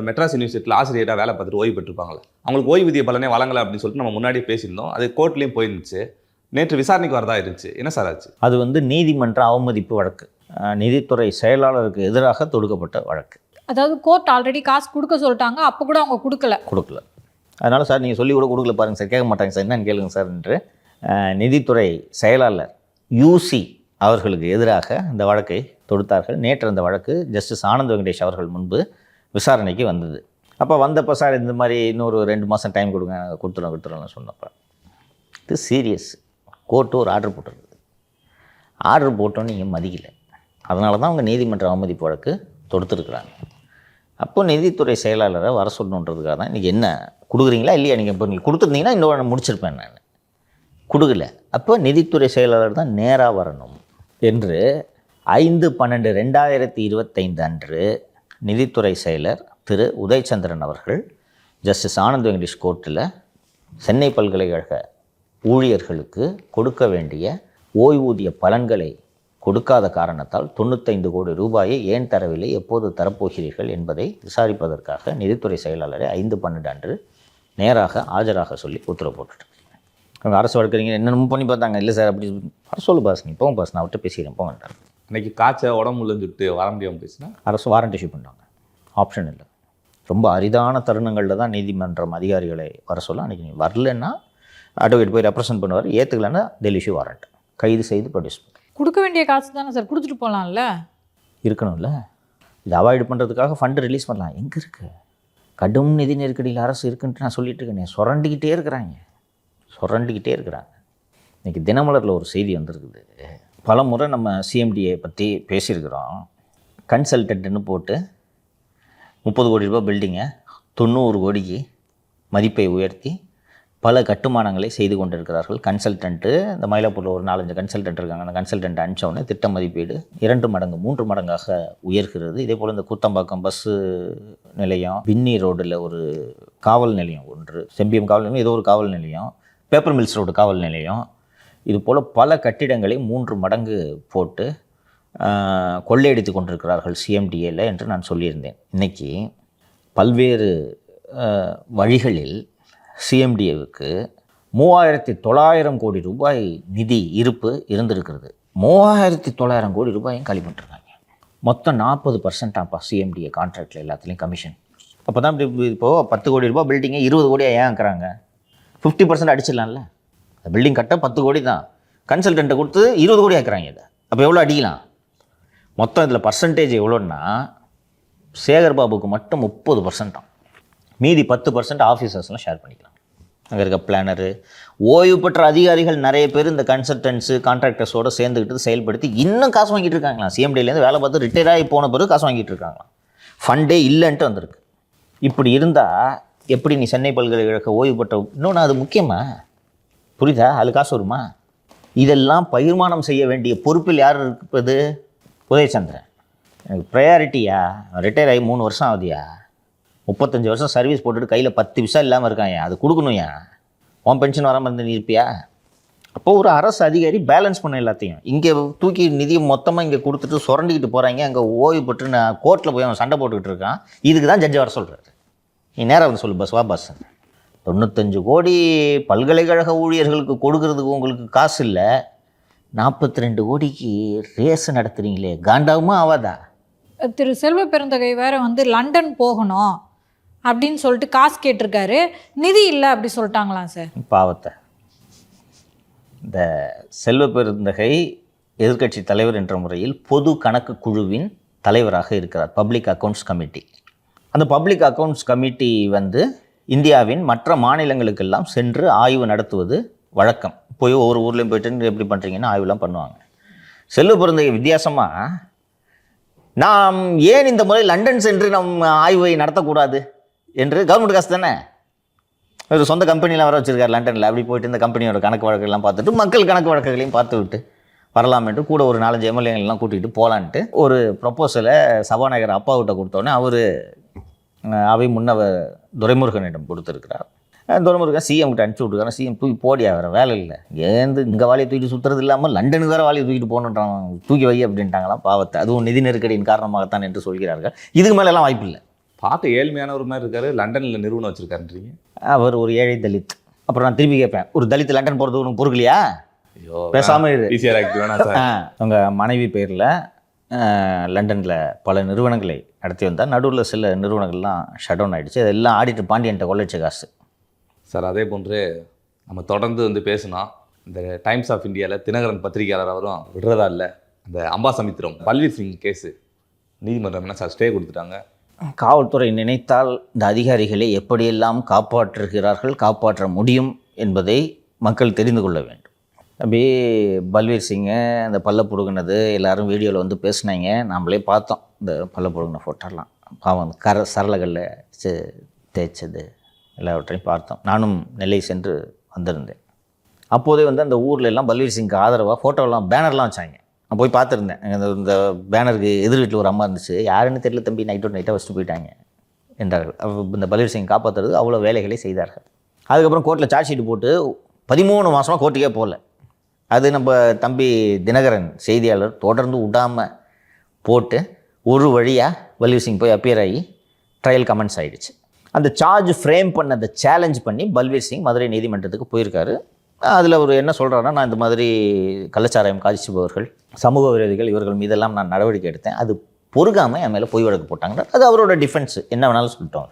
மெட்ராஸ் யூனிவர்சிட்டியில் ஆசிரியராக வேலை பார்த்துட்டு ஓய்வு பெற்றிருப்பாங்களே, அவங்களுக்கு ஓய்வூதிய பலனே வழங்கலை அப்படின்னு சொல்லிட்டு நம்ம முன்னாடியே பேசியிருந்தோம். அது கோர்ட்லேயும் போயிருந்துச்சு. நேற்று விசாரணைக்கு வரதா இருந்துச்சு. என்ன சார் ஆச்சு? அது நீதிமன்ற அவமதிப்பு வழக்கு, நிதித்துறை செயலாளருக்கு எதிராக தொடுக்கப்பட்ட வழக்கு. அதாவது கோர்ட் ஆல்ரெடி காசு கொடுக்க சொல்லிட்டாங்க, அப்போ கூட அவங்க கொடுக்கல. அதனால் சார் நீங்கள் சொல்லி கூட கொடுக்கல பாருங்கள் சார், கேட்க மாட்டாங்க சார், என்னன்னு கேளுங்க சார் என்று நிதித்துறை செயலாளர் யூசி அவர்களுக்கு எதிராக இந்த வழக்கை தொடுத்தார்கள். நேற்று அந்த வழக்கு ஜஸ்டிஸ் ஆனந்த் வெங்கடேஷ் அவர்கள் முன்பு விசாரணைக்கு வந்தது. அப்போ வந்தப்போ சார் இந்த மாதிரி இன்னொரு 2 மாதம் டைம் கொடுங்க, கொடுத்துறோம்னு சொன்னப்போ இது சீரியஸ். கோர்ட்டு ஒரு ஆர்டர் போட்டிருக்குது. ஆர்டர் போட்டோன்னு நீங்கள் மதிக்கலை. அதனால தான் அவங்க நீதிமன்ற அவமதிப்பு வழக்கு தொடுத்துருக்குறாங்க. அப்போ நிதித்துறை செயலாளரை வர சொல்லணுன்றதுக்காக தான் இன்றைக்கி என்ன கொடுக்குறீங்களா இல்லையா, நீங்கள் இப்போ நீங்கள் கொடுத்துருந்தீங்கன்னா இன்னொன்று முடிச்சிருப்பேன் நான். கொடுக்கல. அப்போ நிதித்துறை செயலாளர் தான் நேராக வரணும் என்று 5/12/2025 அன்று நிதித்துறை செயலர் திரு உதயச்சந்திரன் அவர்கள் ஜஸ்டிஸ் ஆனந்த் வெங்கடேஷ் கோர்ட்டில் சென்னை பல்கலைக்கழக ஊழியர்களுக்கு கொடுக்க வேண்டிய ஓய்வூதிய பலன்களை கொடுக்காத காரணத்தால் 95 கோடி ரூபாயை ஏன் தரவில்லை, எப்போது தரப்போகிறீர்கள் என்பதை விசாரிப்பதற்காக நிதித்துறை செயலாளரை 5/12 அன்று நேராக ஆஜராக சொல்லி உத்தரவு போட்டுட்டு அவங்க அரசு வழக்கறிஞர் என்னென்னமோ பண்ணி பார்த்தாங்க. இல்லை சார் அப்படி சொல்லு பாஸ், நீ போங்க பாஸ், நான் அவர்கிட்ட பேசிக்கிறேன் போங்கன்றாங்க. அன்றைக்கி உடம்பு இல்லைன்னு வர முடியாமல் பேசினா அரசு வாரண்ட் இஷ்யூ பண்ணாங்க. ஆப்ஷன் இல்லை. ரொம்ப அரிதான தருணங்களில் தான் நீதிமன்றம் அதிகாரிகளை வர சொல்ல. அன்றைக்கி நீ வரலன்னா அட்வொகேட் போய் ரெப்ரசன்ட் பண்ணுவார், ஏற்றுக்கலன்னா டெல்லி இஷ்யூ வாரண்ட், கைது செய்து ப்ரொடியூஸ் பண்ணி கொடுக்க வேண்டிய காசு தானே சார், கொடுத்துட்டு போகலாம்ல. இருக்கணும்ல. இது அவாய்டு பண்ணுறதுக்காக ஃபண்டு ரிலீஸ் பண்ணலாம். எங்கே இருக்குது? கடும் நிதி நெருக்கடியில் அரசு இருக்குன்ட்டு நான் சொல்லிட்டு இருக்கேன். சுரண்டிக்கிட்டே இருக்கிறாங்க. இன்றைக்கி தினமலரில் ஒரு செய்தி வந்திருக்குது. பல முறை நம்ம சிஎம்டியை பற்றி பேசியிருக்கிறோம். கன்சல்டன்ட்டுன்னு போட்டு 30 கோடி ரூபாய் பில்டிங்கை 90 கோடிக்கு மதிப்பை உயர்த்தி பல கட்டுமானங்களை செய்து கொண்டிருக்கிறார்கள். கன்சல்டன்ட்டு இந்த மயிலாப்பூரில் ஒரு 4-5 கன்சல்டன்ட் இருக்காங்க. அந்த கன்சல்டன்ட் அனுப்பிச்சோடனே திட்ட மதிப்பீடு 2 மடங்கு 3 மடங்காக உயர்கிறது. இதே போல் இந்த கூத்தம்பாக்கம் பஸ்ஸு நிலையம், பின்னி ரோடில் ஒரு காவல் நிலையம் ஒன்று, செம்பியம் காவல் நிலையம், ஏதோ ஒரு காவல் நிலையம், பேப்பர் மில்ஸ் ரோடு காவல் நிலையம், இது போல் பல கட்டிடங்களை 3 மடங்கு போட்டு கொள்ளையடித்து கொண்டிருக்கிறார்கள் சிஎம்டிஏல என்று நான் சொல்லியிருந்தேன். இன்றைக்கி பல்வேறு வழிகளில் சிஎம்டிஏவுக்கு 3900 கோடி ரூபாய் நிதி இருப்பு இருந்திருக்கிறது. 3900 கோடி ரூபாயும் காலி பண்ணிருக்காங்க. மொத்தம் 40% ஆப்பா சிஎம்டிஏ கான்ட்ராக்டில் எல்லாத்துலேயும் கமிஷன். அப்போ தான் இப்போது 10 கோடி ரூபாய் பில்டிங்கை 20 கோடியாக ஏன் ஆக்குறாங்க? 50% அடிச்சிடலாம்ல. பில்டிங் கட்ட 10 கோடி தான், கன்சல்டண்ட்டை கொடுத்து 20 கோடி ஆக்குறாங்க. இதை அப்போ எவ்வளோ அடிக்கலாம்? மொத்தம் இதில் பர்சன்டேஜ் எவ்வளோன்னா சேகர் பாபுக்கு மட்டும் 30%. மீதி 10% ஆஃபீஸர்ஸ்லாம் ஷேர் பண்ணிக்கலாம். அங்கே இருக்க பிளானரு, ஓய்வு பெற்ற அதிகாரிகள் நிறைய பேர் இந்த கன்சல்டன்ட்ஸு கான்ட்ராக்டர்ஸோடு சேர்ந்துக்கிட்டு செயல்படுத்தி இன்னும் காசு வாங்கிட்டு இருக்காங்களாம். சிஎம்டிலேருந்து வேலை பார்த்து ரிட்டையர் ஆகி போன பிறகு காசு வாங்கிட்டு இருக்காங்களாம். ஃபண்டே இல்லைன்ட்டு வந்திருக்கு. இப்படி இருந்தால் எப்படி நீ சென்னை பல்கலைக்கழக ஓய்வு பெற்ற, இன்னொன்று அது முக்கியமாக புரியுதா? அது காசு வருமா? இதெல்லாம் பகிர்மானம் செய்ய வேண்டிய பொறுப்பில் யார் இருப்பது? உதயச்சந்திரன். எனக்கு ப்ரையாரிட்டியா? ரிட்டையர் ஆகி 3 வருஷம் ஆகுதியா? 35 வருஷம் சர்வீஸ் போட்டுட்டு கையில் 10 விசா இல்லாமல் இருக்கான். அது கொடுக்கணும். உன் பென்ஷன் வராமல் இருந்து நீ இருப்பியா? அப்போ ஒரு அரசு அதிகாரி பேலன்ஸ் பண்ண எல்லாத்தையும் இங்கே தூக்கி நிதியை மொத்தமாக இங்கே கொடுத்துட்டு சுரண்டிக்கிட்டு போகிறாங்க. அங்கே ஓய்வு பெற்று நான் கோர்ட்டில் போய் அவன் சண்டை போட்டுக்கிட்டு இருக்கான். இதுக்கு தான் ஜட்ஜை வர சொல்கிறாரு. நீ நேராக வந்து சொல்லு, பஸ் வா பஸ். 95 கோடி பல்கலைக்கழக ஊழியர்களுக்கு கொடுக்கறதுக்கு உங்களுக்கு காசு இல்லை, 42 கோடிக்கு ரேஸ் நடத்துகிறீங்களே, காண்டாவுமா ஆவாதா? திரு செல்வ பெருந்தகை வேறு லண்டன் போகணும் அப்படின்னு சொல்லிட்டு காசு கேட்டிருக்காரு, நிதி இல்லை அப்படி சொல்லிட்டாங்களாம் சார். பாவத்தை. இந்த செல்வ பெருந்தகை எதிர்க்கட்சி தலைவர் என்ற முறையில் பொது கணக்கு குழுவின் தலைவராக இருக்கிறார், பப்ளிக் அக்கௌண்ட்ஸ் கமிட்டி. அந்த பப்ளிக் அக்கௌண்ட்ஸ் கமிட்டி இந்தியாவின் மற்ற மாநிலங்களுக்கெல்லாம் சென்று ஆய்வு நடத்துவது வழக்கம். போய் ஒவ்வொரு ஊர்லேயும் போய்ட்டு எப்படி பண்ணுறீங்கன்னு ஆய்வுலாம் பண்ணுவாங்க. செல்வ பெருந்தகை வித்தியாசமாக, நாம் ஏன் இந்த முறை லண்டன் சென்று நம் ஆய்வை நடத்தக்கூடாது என்று, கவர்மெண்ட் காசு தானே, ஒரு சொந்த கம்பெனிலாம் வர வச்சுருக்காரு லண்டனில், அப்படி போயிட்டு இந்த கம்பெனியோட கணக்கு வழக்கெல்லாம் பார்த்துட்டு மக்கள் கணக்கு வழக்குகளையும் பார்த்து விட்டு வரலாம் என்று கூட ஒரு 4-5 எம்எல்ஏங்கள்லாம் கூட்டிகிட்டு போகலான்ட்டு ஒரு ப்ரொப்போசலை சபாநாயகர் அப்பாவிட்ட கொடுத்தோன்னே அவர் அவை முன்னவ துரைமுருகனிடம் கொடுத்துருக்கிறார். துரைமுருகன் சிஎம் கிட்ட அனுப்பிச்சி விட்டுருக்காரு. சிஎம் தூக்கி போடியா, வேறு வேலை இல்லை, ஏந்து இங்கே வாலியை தூக்கிட்டு சுற்றுறது இல்லாமல் லண்டனுக்கு வேறு வாலியை தூக்கிட்டு போகணுன்றான், தூக்கி வை அப்படின்ட்டாங்களாம். பாவத்தை. அதுவும் நிதி நெருக்கடியின் காரணமாகத்தான் என்று சொல்கிறார்கள். இதுக்கு மேலெல்லாம் வாய்ப்பு இல்லை. பார்க்க ஏழ்மையான ஒரு மாதிரி இருக்காரு, லண்டனில் நிறுவனம் வச்சிருக்காருன்றீங்க. அவர் ஒரு ஏழை தலித். அப்புறம் நான் திரும்பி கேட்பேன், ஒரு தலித் லண்டன் போகிறது உனக்கு பொறுக்கலையா? ஐயோ, பேசாமல் இரு. ஈஸியாக ஆக்ட் வேணா சார். உங்கள் மனைவி பேரில் லண்டனில் பல நிறுவனங்களை நடத்தி வந்தால் நடுவில் சில நிறுவனங்கள்லாம் ஷட் டவுன் ஆகிடுச்சு. அதெல்லாம் ஆடிட்டர் பாண்டியன்ட்ட கொள்ளைச்ச காசு. சார் அதே போன்று நம்ம தொடர்ந்து வந்து பேசினா இந்த டைம்ஸ் ஆஃப் இந்தியாவில் தினகரன் பத்திரிகையாளர் அவரும் விடுறதா இல்லை. அந்த அம்பாசமுத்திரம் பல்வீர் சிங் கேஸு நீதிமன்றம் என்ன சார் ஸ்டே கொடுத்துட்டாங்க. காவல்துறை நினைத்தால் இந்த அதிகாரிகளை எப்படியெல்லாம் காப்பாற்றுகிறார்கள், காப்பாற்ற முடியும் என்பதை மக்கள் தெரிந்து கொள்ள வேண்டும். அப்படியே பல்வீர் சிங்கை அந்த பல்ல புடுங்கினது எல்லாரும் வீடியோவில் வந்து பேசினாங்க, நாம்ளே பார்த்தோம் இந்த பல்ல புடுங்கின ஃபோட்டோலாம். பாவம் சரளகளில் தேய்ச்சது எல்லாவற்றையும் பார்த்தோம். நானும் நெல்லை சென்று வந்திருந்தேன். அப்போதே வந்து அந்த ஊரில் எல்லாம் பல்வீர் சிங்க்கு ஆதரவாக ஃபோட்டோலாம் பேனர்லாம் வச்சாங்க. நான் போய் பார்த்துருந்தேன். இந்த பேனருக்கு எதிர் வீட்டில் ஒரு அம்மா இருந்துச்சு, யாருன்னு தெரியல தம்பி, நைட்டாக வச்சுட்டு போயிட்டாங்க என்றார்கள். இந்த பல்வீர் சிங் காப்பாற்றுறது அவ்வளோ வேலைகளை செய்தார்கள். அதுக்கப்புறம் கோர்ட்டில் சார்ஜ் ஷீட் போட்டு 13 மாதமாக கோர்ட்டுக்கே போகல. அது நம்ம தம்பி தினகரன் செய்தியாளர் தொடர்ந்து விடாமல் போட்டு ஒரு வழியாக பல்வீர் சிங் போய் அப்பியர் ஆகி ட்ரையல் கமெண்ட்ஸ் ஆகிடுச்சு. அந்த சார்ஜ் ஃப்ரேம் பண்ணதை சேலஞ்ச் பண்ணி பல்வீர் சிங் மதுரை நீதிமன்றத்துக்கு போயிருக்காரு. அதில் அவர் என்ன சொல்கிறாருன்னா, நான் இந்த மாதிரி கள்ளச்சாராயம் காய்ச்சுபவர்கள், சமூக விரோதிகள், இவர்கள் மீதெல்லாம் நான் நடவடிக்கை எடுத்தேன், அது பொறுக்காமல் என் மேலே பொய் வழக்கு போட்டாங்க. அது அவரோட டிஃபென்ஸ், என்ன வேணாலும் சொல்லிட்டோம்.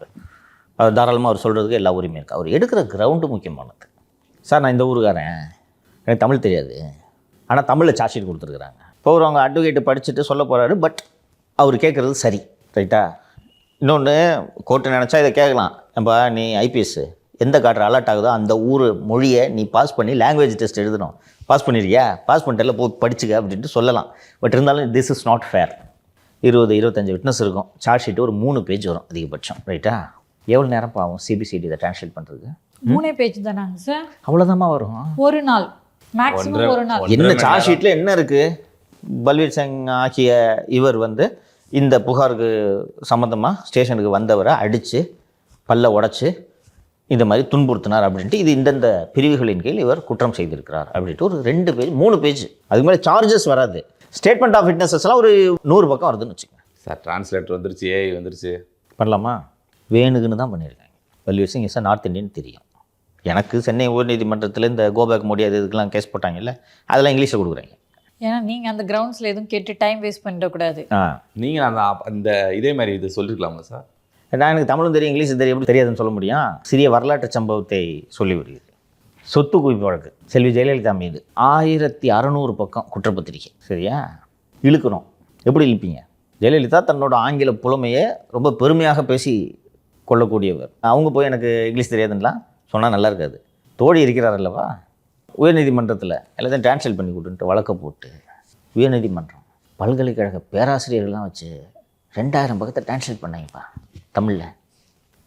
அவர் தாராளமாக அவர் சொல்கிறதுக்கு எல்லா உரிமையும் இருக்குது. அவர் எடுக்கிற கிரவுண்டு முக்கியமானது. சார் நான் இந்த ஊருக்காரன், எனக்கு தமிழ் தெரியாது, ஆனால் தமிழில் சார்ஜ் ஷீட் கொடுத்துருக்குறாங்க. இப்போ அவர் அவங்க அட்வொகேட்டு படிச்சுட்டு சொல்ல போகிறாரு, பட் அவர் கேட்குறது சரி, ரைட்டா? இன்னொன்று, கோர்ட்டு நினச்சா இதை கேட்கலாம், நம்ம நீ ஐபிஎஸ் எந்த காட்டுற அலர்ட் ஆகுதோ அந்த ஊர் மொழியை நீ பாஸ் பண்ணி லாங்குவேஜ் டெஸ்ட் எழுதணும், பாஸ் பண்ணிருக்கியா, பாஸ் பண்ணிட்டல போய் படிச்சுக்க அப்படின்ட்டு சொல்லலாம். பட் இருந்தாலும் this is not fair. 20-25 witness இருக்கும், சார்ஜ் ஷீட்டு ஒரு 3 பேஜ் வரும் அதிகபட்சம், ரைட்டா? எவ்வளோ நேரம் பாவம் சிபிசிடி இதை டிரான்ஸ்லேட் பண்ணுறதுக்கு? 3 பேஜ் தானாங்க சார்? அவ்வளோதாம்மா வரும். ஒரு நாள் மேக்ஸிமம் ஒரு நாள். என்ன சார்ஜ் ஷீட்டில் என்ன இருக்குது? பல்வீர் சிங் ஆகிய இவர் வந்து இந்த புகாருக்கு சம்மந்தமாக ஸ்டேஷனுக்கு வந்தவரை அடித்து பல்ல உடச்சி இந்த மாதிரி துன்புறுத்தினார் அப்படின்ட்டு, இது இந்தந்த பிரிவுகளின் கீழ் இவர் குற்றம் செய்திருக்கிறார் அப்படின்ட்டு ஒரு 2 பேஜ் 3 பேஜ். அதுக்கு மேலே சார்ஜஸ் வராது. ஸ்டேட்மெண்ட் ஆஃப் விட்னஸஸ்லாம் ஒரு 100 பக்கம் வருதுன்னு வச்சுக்கோங்க. சார் டிரான்ஸ்லேட்டர் வந்துருச்சு, ஏஐ வந்துருச்சு, பண்ணலாமா? வேணுக்குன்னு தான் பண்ணியிருக்காங்க. Balvir Singh is north Indian தெரியும் எனக்கு. சென்னை உயர்நீதிமன்றத்தில் இந்த கோபேக் மோடி அது இதுக்கெல்லாம் கேஸ் போட்டாங்கல்ல, அதெல்லாம் இங்கிலீஷில் கொடுக்குறாங்க. ஏன்னா நீங்கள் அந்த கிரவுண்ட்ஸில் எதுவும் கேட்டு டைம் வேஸ்ட் பண்ணிடக்கூடாது. நீங்கள் அந்த இதே மாதிரி இது சொல்லியிருக்கலாமா சார்? நான் எனக்கு தமிழும் தெரியும் இங்கிலீஷும் தெரியும், எப்படி தெரியாதுன்னு சொல்ல முடியும்? சிறிய வரலாற்று சம்பவத்தை சொல்லி வருகிறது. சொத்து குவிப்பு வழக்கு செல்வி ஜெயலலிதா மீது 1600 பக்கம் குற்றப்பத்திரிக்கை, சரியா? இழுக்கிறோம். எப்படி இழுப்பீங்க? ஜெயலலிதா தன்னோட ஆங்கில புலமையை ரொம்ப பெருமையாக பேசி கொள்ளக்கூடியவர். அவங்க போய் எனக்கு இங்கிலீஷ் தெரியாதுன்னெலாம் சொன்னால் நல்லா இருக்காது. தோழி இருக்கிறார் அல்லவா, உயர்நீதிமன்றத்தில் எல்லாத்தையும் டிரான்ஸ்லேட் பண்ணி கொடுத்துட்டு வழக்கை போட்டு உயர்நீதிமன்றம் பல்கலைக்கழக பேராசிரியர்கள்லாம் வச்சு 2000 பக்கத்தை டிரான்ஸ்லேட் பண்ணாங்கப்பா தமிழில்.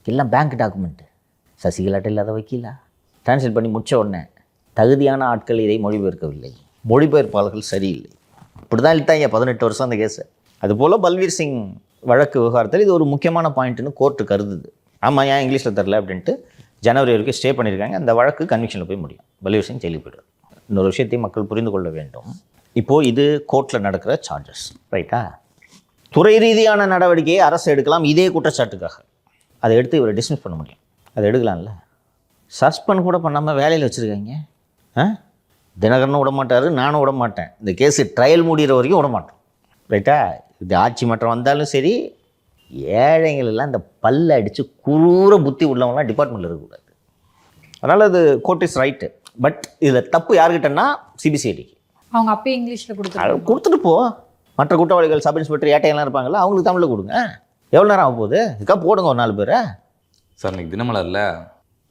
எல்லாம் பேங்க் டாக்குமெண்ட்டு, சசிகலாட்ட இல்லாத வக்கீலா. டிரான்ஸ்லேட் பண்ணி முடித்த உடனே தகுதியான ஆட்கள் இதை மொழிபெயர்க்கவில்லை, மொழிபெயர்ப்பாளர்கள் சரியில்லை. இப்படி தான் இழுத்தாங்க 18 வருஷம் அந்த கேஸை. அதுபோல் பல்வீர் சிங் வழக்கு விவகாரத்தில் இது ஒரு முக்கியமான பாயிண்ட்டுன்னு கோர்ட்டு கருதுது. ஆமாம், ஏன் இங்கிலீஷில் தரல அப்படின்ட்டு ஜனவரி வரைக்கும் ஸ்டே பண்ணியிருக்காங்க. அந்த வழக்கு கன்விக்ஷனில் போய் முடியும், பல்வீர் சிங் ஜெயிலுக்கு போய்டுவார். இன்னொரு விஷயத்தையும் மக்கள் புரிந்து கொள்ள வேண்டும். இப்போது இது கோர்ட்டில் நடக்கிற சார்ஜஸ், ரைட்டா? துறை ரீதியான நடவடிக்கையை அரசு எடுக்கலாம் இதே குற்றச்சாட்டுக்காக. அதை எடுத்து இவரை டிஸ்மிஸ் பண்ண முடியும். அதை எடுக்கலாம்ல. சஸ்பெண்ட் கூட பண்ணாமல் வேலையில் வச்சுருக்காங்க. தினகரனும் விட மாட்டார், நானும் விட மாட்டேன். இந்த கேஸு ட்ரையல் முடிகிற வரைக்கும் விட மாட்டோம், ரைட்டா? இது ஆட்சி மாற்றம் வந்தாலும் சரி, ஏழைங்களெல்லாம் இந்த பல்ல அடித்து குரூர புத்தி உள்ளவங்களாம் டிபார்ட்மெண்ட்டில் இருக்கக்கூடாது. அதனால் அது கோர்ட் இஸ் ரைட்டு. பட் இதில் தப்பு யாருக்கிட்டன்னா சிபிசிஐடிக்கு. அவங்க அப்பயே இங்கிலீஷில் கொடுத்துட்டு போ. மற்ற குற்றவாளிகள் சப் இன்ஸ்பெக்டர் ஏட்டையெல்லாம் இருப்பாங்களா, அவங்களுக்கு தமிழில் கொடுங்க. எவ்வளோ நேரம் ஆகும் போகுது? இதுக்காக போடுங்க ஒரு 4 பேர். சார் இன்னைக்கு தினமலரில்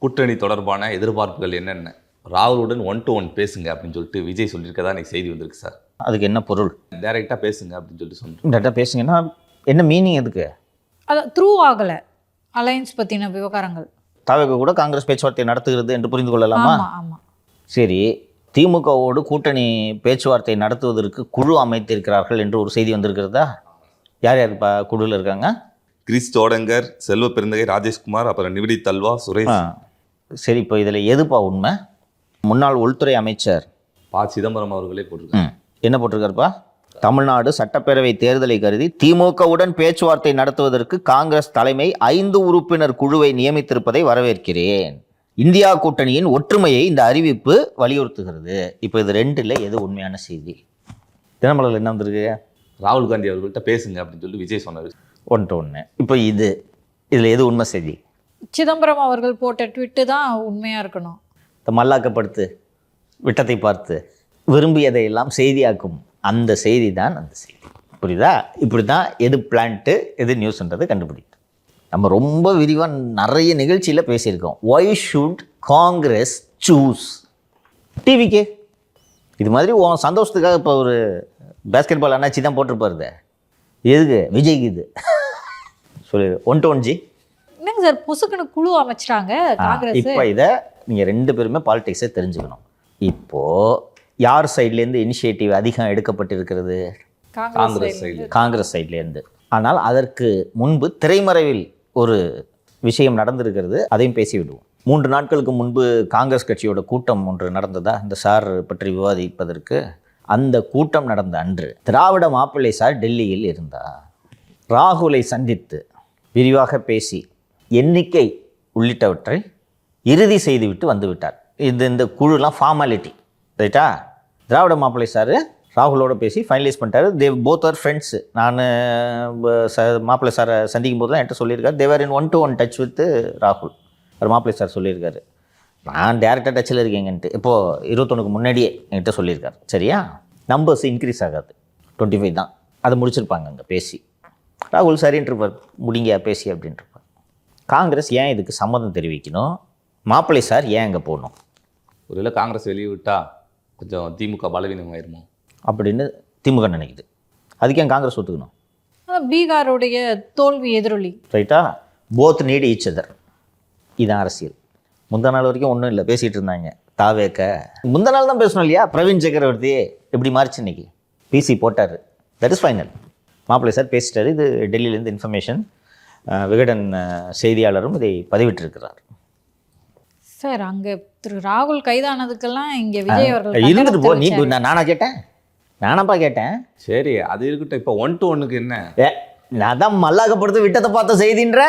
கூட்டணி தொடர்பான எதிர்பார்ப்புகள் என்னென்ன, ராகுலுடன் 1 to 1 பேசுங்க அப்படின்னு சொல்லிட்டு விஜய் சொல்லியிருக்கதா இன்னைக்கு செய்தி வந்திருக்கு சார். அதுக்கு என்ன பொருள்? டைரெக்டாக பேசுங்க அப்படின்னு சொல்லிட்டு சொன்னேன். டேரெக்டாக பேசுங்கன்னா என்ன மீனிங்? எதுக்கு? அது த்ரூ ஆகலை அலையன்ஸ் பற்றின விவகாரங்கள். தவிர கூட காங்கிரஸ் பேச்சுவார்த்தை நடத்துகிறது என்று புரிந்து கொள்ளலாமா? ஆமாம். சரி, திமுகவோடு கூட்டணி பேச்சுவார்த்தை நடத்துவதற்கு குழு அமைத்திருக்கிறார்கள் என்று ஒரு செய்தி வந்திருக்கிறதா? யார் யார் இப்போ குழுவில் இருக்காங்க? கிரீஷ் சோடங்கர், செல்வ பெருந்தகை, ராஜேஷ்குமார், அப்புறம் நிவிடி தல்வா, சுரேஷ். சரி, இப்போ இதில் எதுப்பா உண்மை? முன்னாள் உள்துறை அமைச்சர் ப. சிதம்பரம் அவர்களே போட்டிருக்காங்க. என்ன போட்டிருக்காருப்பா? தமிழ்நாடு சட்டப்பேரவை தேர்தலை கருதி திமுகவுடன் பேச்சுவார்த்தை நடத்துவதற்கு காங்கிரஸ் தலைமை 5 உறுப்பினர் குழுவை நியமித்திருப்பதை வரவேற்கிறேன். இந்தியா கூட்டணியின் ஒற்றுமையை இந்த அறிவிப்பு வலியுறுத்துகிறது. இப்போ இது ரெண்டுல எது உண்மையான செய்தி? தினமலரில் என்ன வந்திருக்கு? ராகுல் காந்தி அவர்கள்ட்ட பேசுங்க அப்படின்னு சொல்லி விஜய் சொன்னார். ஒன்று. இப்போ இதில் எது உண்மை செய்தி? சிதம்பரம் அவர்கள் போட்ட ட்விட்டு தான் உண்மையாக இருக்கணும். இந்த மல்லாக்கப்படுத்து விட்டத்தை பார்த்து விரும்பியதை எல்லாம் செய்தியாக்கும் அந்த செய்தி தான் அந்த செய்தி. புரியுதா? இப்படி தான் எது பிளான்ட்டு எது நியூஸ்ன்றது கண்டுபிடிக்கும். நம்ம ரொம்ப விரிவாக நிறைய நிகழ்ச்சியில் பேசியிருக்கோம். ஒய் ஷுட் காங்கிரஸ் சூஸ் டிவிக்கே? இது மாதிரி உன் சந்தோஷத்துக்காக இப்போ ஒரு பேஸ்கெட் பால் அண்ணாச்சி தான் போட்டிருப்பாருது. எதுக்கு? விஜய்க்கு இது சொல்லு. 1 to 1 ஜி என்னங்க சார் பொசுக்குன்னு குழு அமைச்சிட்டாங்க காங்கிரஸ். இப்போ இதை நீங்கள் 2 பேருமே பாலிடிக்ஸை தெரிஞ்சுக்கணும். இப்போது யார் சைட்லேருந்து இனிஷியேட்டிவ் அதிகம் எடுக்கப்பட்டிருக்கிறது? காங்கிரஸ் சைடு. காங்கிரஸ் சைட்லேருந்து. ஆனால் அதற்கு முன்பு திரைமறைவில் ஒரு விஷயம் நடந்திருக்கிறது, அதையும் பேசிவிடுவோம். 3 நாட்களுக்கு முன்பு காங்கிரஸ் கட்சியோட கூட்டம் ஒன்று நடந்ததா இந்த சார் பற்றி விவாதிப்பதற்கு? அந்த கூட்டம் நடந்த அன்று திராவிட மாப்பிள்ளை சார் டெல்லியில் இருந்தார். ராகுலை சந்தித்து விரிவாக பேசி எண்ணிக்கை உள்ளிட்டவற்றை இறுதி செய்துவிட்டு வந்துவிட்டார். இந்த குழுலாம் ஃபார்மாலிட்டி, ரைட்டா? திராவிட மாப்பிள்ளை சார் ராகுலோட பேசி ஃபைனலைஸ் பண்ணிட்டாரு. They both are friends. நான் மாப்பிள்ளை சாரை சந்திக்கும் போது தான் என்கிட்ட சொல்லியிருக்காரு, they're in 1 to 1 touch with ராகுல். அவர் மாப்பிள்ளை சார் சொல்லியிருக்காரு, நான் டேரெக்டாக டச்சில் இருக்கேங்கன்ட்டு. இப்போது 21க்கு முன்னாடியே என்கிட்ட சொல்லியிருக்காரு. சரியா? நம்பர்ஸ் இன்க்ரீஸ் ஆகாது, 25 தான். அதை முடிச்சிருப்பாங்க அங்கே பேசி. ராகுல் சரின்ட்டுருப்பார், முடிங்க பேசி அப்படின்ட்டுருப்பார். காங்கிரஸ் ஏன் இதுக்கு சம்மதம் தெரிவிக்கணும்? மாப்பிள்ளை சார் ஏன் அங்கே போகணும்? ஒருவேளை காங்கிரஸ் வெளியே விட்டா கொஞ்சம் திமுக பலவீனமாயிருமோ அப்படின்னு திமுக நினைக்குது. அதுக்கு ஏன் காங்கிரஸ் ஒத்துக்கணும்? பீகாருடைய தோல்வி எதிரொலி, ரைட்டா? Both NEET each other. இதான் அரசியல். முந்தா நாள் வரைக்கும் ஒன்றும் இல்லை, பேசிகிட்டு இருந்தாங்க தாவேக்க. முந்தா நாள் தான் பேசணும் இல்லையா? பிரவீன் சக்கரவர்த்தி எப்படி மாறிச்சு இன்னைக்கு? பிசி போட்டார். That is final. மாப்பிள்ளை சார் பேசிட்டாரு. இது டெல்லியிலேருந்து இன்ஃபர்மேஷன். விகடன் செய்தியாளரும் இதை பதிவிட்டிருக்கிறார். சார் அங்கே திரு ராகுல் கைதானதுக்கெல்லாம் இங்கே விஜய் அவர்கள் இருந்துட்டு போ. நீ நானா கேட்டேன்? நானாப்பா கேட்டேன்? சரி, அது இருக்கட்டும். இப்போ 1 to 1க்கு என்ன? நான் தான் மல்லாக்கப்படுத்து விட்டத்தை பார்த்த செய்தின்ற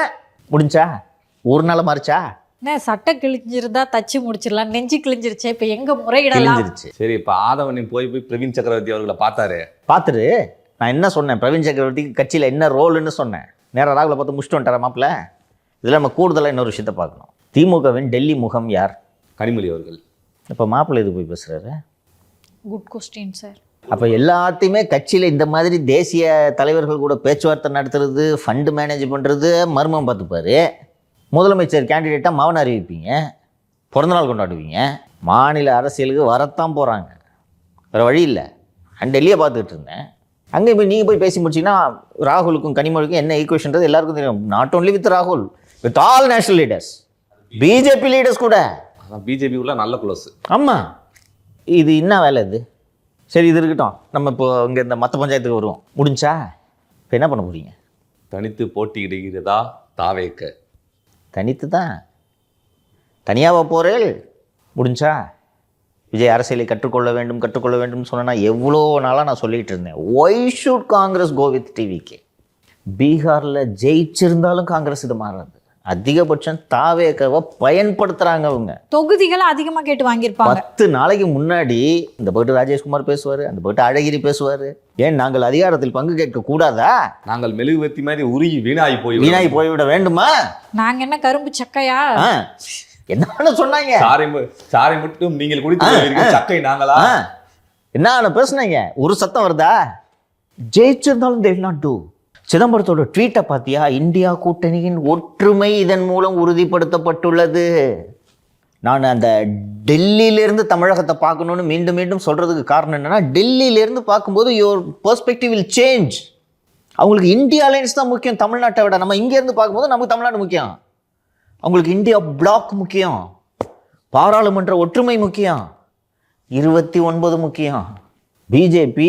முடிஞ்சா? ஒரு நாள் மாறிச்சா? என்ன சட்டை கிழிஞ்சிருந்தா தச்சு முடிச்சிடலாம், நெஞ்சு கிழிஞ்சிருச்சு, இப்போ எங்கே முறையிடலாம்? கிழிஞ்சிருச்சு. சரி, இப்போ ஆதவனை போய் பிரவீன் சக்கரவர்த்தி அவர்களை பார்த்தாரு. பார்த்துட்டு நான் என்ன சொன்னேன்? பிரவீன் சக்கரவர்த்திக்கு கட்சியில் என்ன ரோலுன்னு சொன்னேன். நேராக ராகுலை பார்த்து முடிச்சுட்டு வந்துட்டார மாப்பிள்ள. இதில் நம்ம கூடுதலாக இன்னொரு விஷயத்தை பார்க்கணும். திமுகவின் டெல்லி முகம் யார்? கனிமொழி அவர்கள். இப்போ மாப்பிள்ளை இது போய் பேசுகிறாரு. Good question sir. அப்போ எல்லாத்தையுமே கட்சியில் இந்த மாதிரி தேசிய தலைவர்கள் கூட பேச்சுவார்த்தை நடத்துறது, ஃபண்டு மேனேஜ் பண்ணுறது மர்மம் பார்த்துப்பாரு. முதலமைச்சர் கேண்டிடேட்டாக மவன் அறிவிப்பீங்க, பிறந்தநாள் கொண்டாடுவீங்க, மாநில அரசியலுக்கு வரத்தான் போகிறாங்க, வேறு வழி இல்லை. நான் டெல்லியை பார்த்துக்கிட்டு இருந்தேன். அங்கே போய் நீங்கள் போய் பேசி முடிச்சிங்கன்னா ராகுலுக்கும் கனிமொழிக்கும் என்ன ஈக்குவேஷன்றது எல்லாருக்கும் தெரியும். நாட் ஓன்லி வித் ராகுல், with all national leaders, BJP leaders கூட. அதான் பிஜேபி உள்ள நல்ல க்ளோஸ். ஆமாம். இது என்ன வேலை இது? சரி, இது இருக்கட்டும். நம்ம இப்போ இங்கே இந்த மற்ற பஞ்சாயத்துக்கு வருவோம். முடிஞ்சா இப்போ என்ன பண்ண போகிறீங்க? தனித்து போட்டியிடுகிறதா தாவேக்க? தனித்து தான். தனியாக போகிறேன். முடிஞ்சா? விஜய் அரசியலை கற்றுக்கொள்ள வேண்டும் சொன்னா எவ்வளோ நாளாக நான் சொல்லிகிட்டு இருந்தேன். Why should Congress go with TVK? பீகாரில் ஜெயிச்சிருந்தாலும் காங்கிரஸ் இது மாறாது. அதிகபட்சம் தாவேக்கவை பயன்படுத்துகிறாங்க அவங்க. தொகுதிகளை அதிகமாக கேட்டு வாங்கியிருப்பாங்க. 10 நாளைக்கு முன்னாடி இந்த பக்கத்து ராஜேஷ்குமார் பேசுவார், அந்த பக்கத்து அழகிரி பேசுவார். ஏன் நாங்கள் அதிகாரத்தில் பங்கு கேட்க கூடாதா? நாங்கள் மெழுகுவர்த்தி மாதிரி உருகி வீணாகி போய்விட வேண்டுமா? நாங்கள் என்ன கரும்பு சக்கையா? என்ன சொன்னாங்க? சாரை மட்டும் நீங்கள் குடித்து சக்கை நாங்களா? என்ன பேசுனாங்க? ஒரு சத்தம் வருதா? ஜெயிச்சிருந்தாலும் they will not do. சிதம்பரத்தோட ட்வீட்டை பார்த்தியா? இந்தியா கூட்டணியின் ஒற்றுமை இதன் மூலம் உறுதிப்படுத்தப்பட்டுள்ளது. நான் அந்த டெல்லியிலேருந்து தமிழகத்தை பார்க்கணுன்னு மீண்டும் மீண்டும் சொல்கிறதுக்கு காரணம் என்னென்னா, டெல்லியிலேருந்து பார்க்கும்போது யுவர் பெர்ஸ்பெக்டிவ் வில் சேஞ்ச். அவங்களுக்கு இந்தியா அலையன்ஸ் தான் முக்கியம் தமிழ்நாட்டை விட. நம்ம இங்கேருந்து பார்க்கும்போது நமக்கு தமிழ்நாடு முக்கியம். அவங்களுக்கு இந்தியா பிளாக் முக்கியம், பாராளுமன்ற ஒற்றுமை முக்கியம், 29 முக்கியம். பிஜேபி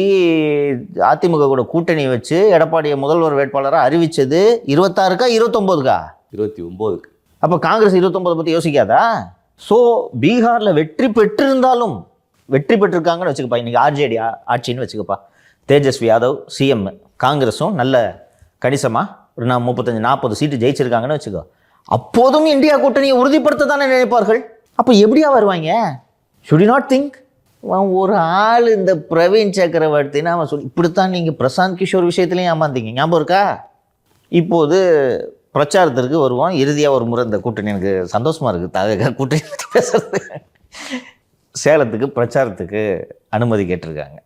அதிமுக கூட கூட்டணி வச்சு எடப்பாடியை முதல்வர் வேட்பாளராக அறிவித்தது 26க்கா 29க்கா? 29க்கு. அப்போ காங்கிரஸ் 29 பற்றி யோசிக்காதா? ஸோ பீகாரில் வெற்றி பெற்றிருந்தாலும், வெற்றி பெற்றிருக்காங்கன்னு வச்சுக்கப்பா, இன்றைக்கி ஆர்ஜேடி ஆட்சின்னு வச்சுக்கப்பா, தேஜஸ்வி யாதவ் சிஎம், காங்கிரஸும் நல்ல கணிசமாக ஒரு 35-40 சீட்டு ஜெயிச்சிருக்காங்கன்னு வச்சுக்கோ. அப்போதும் இந்தியா கூட்டணியை உறுதிப்படுத்த தானே நினைப்பார்கள். அப்போ எப்படியா வருவாங்க? Should you not think? ஒரு ஆள் இந்த பிரவீன் சக்கரவர்த்தின்னு அவன் சொல்லி இப்படித்தான் நீங்கள் பிரசாந்த் கிஷோர் விஷயத்துலையும் ஏமாந்தீங்க, ஞாபகம் இருக்கா? இப்போது பிரச்சாரத்திற்கு வருவோம். இறுதியாக ஒரு முறை இந்த கூட்டணி எனக்கு சந்தோஷமாக இருக்குது, தக கூட்டணி பற்றி பேசுறது. சேலத்துக்கு பிரச்சாரத்துக்கு அனுமதி கேட்டிருக்காங்க.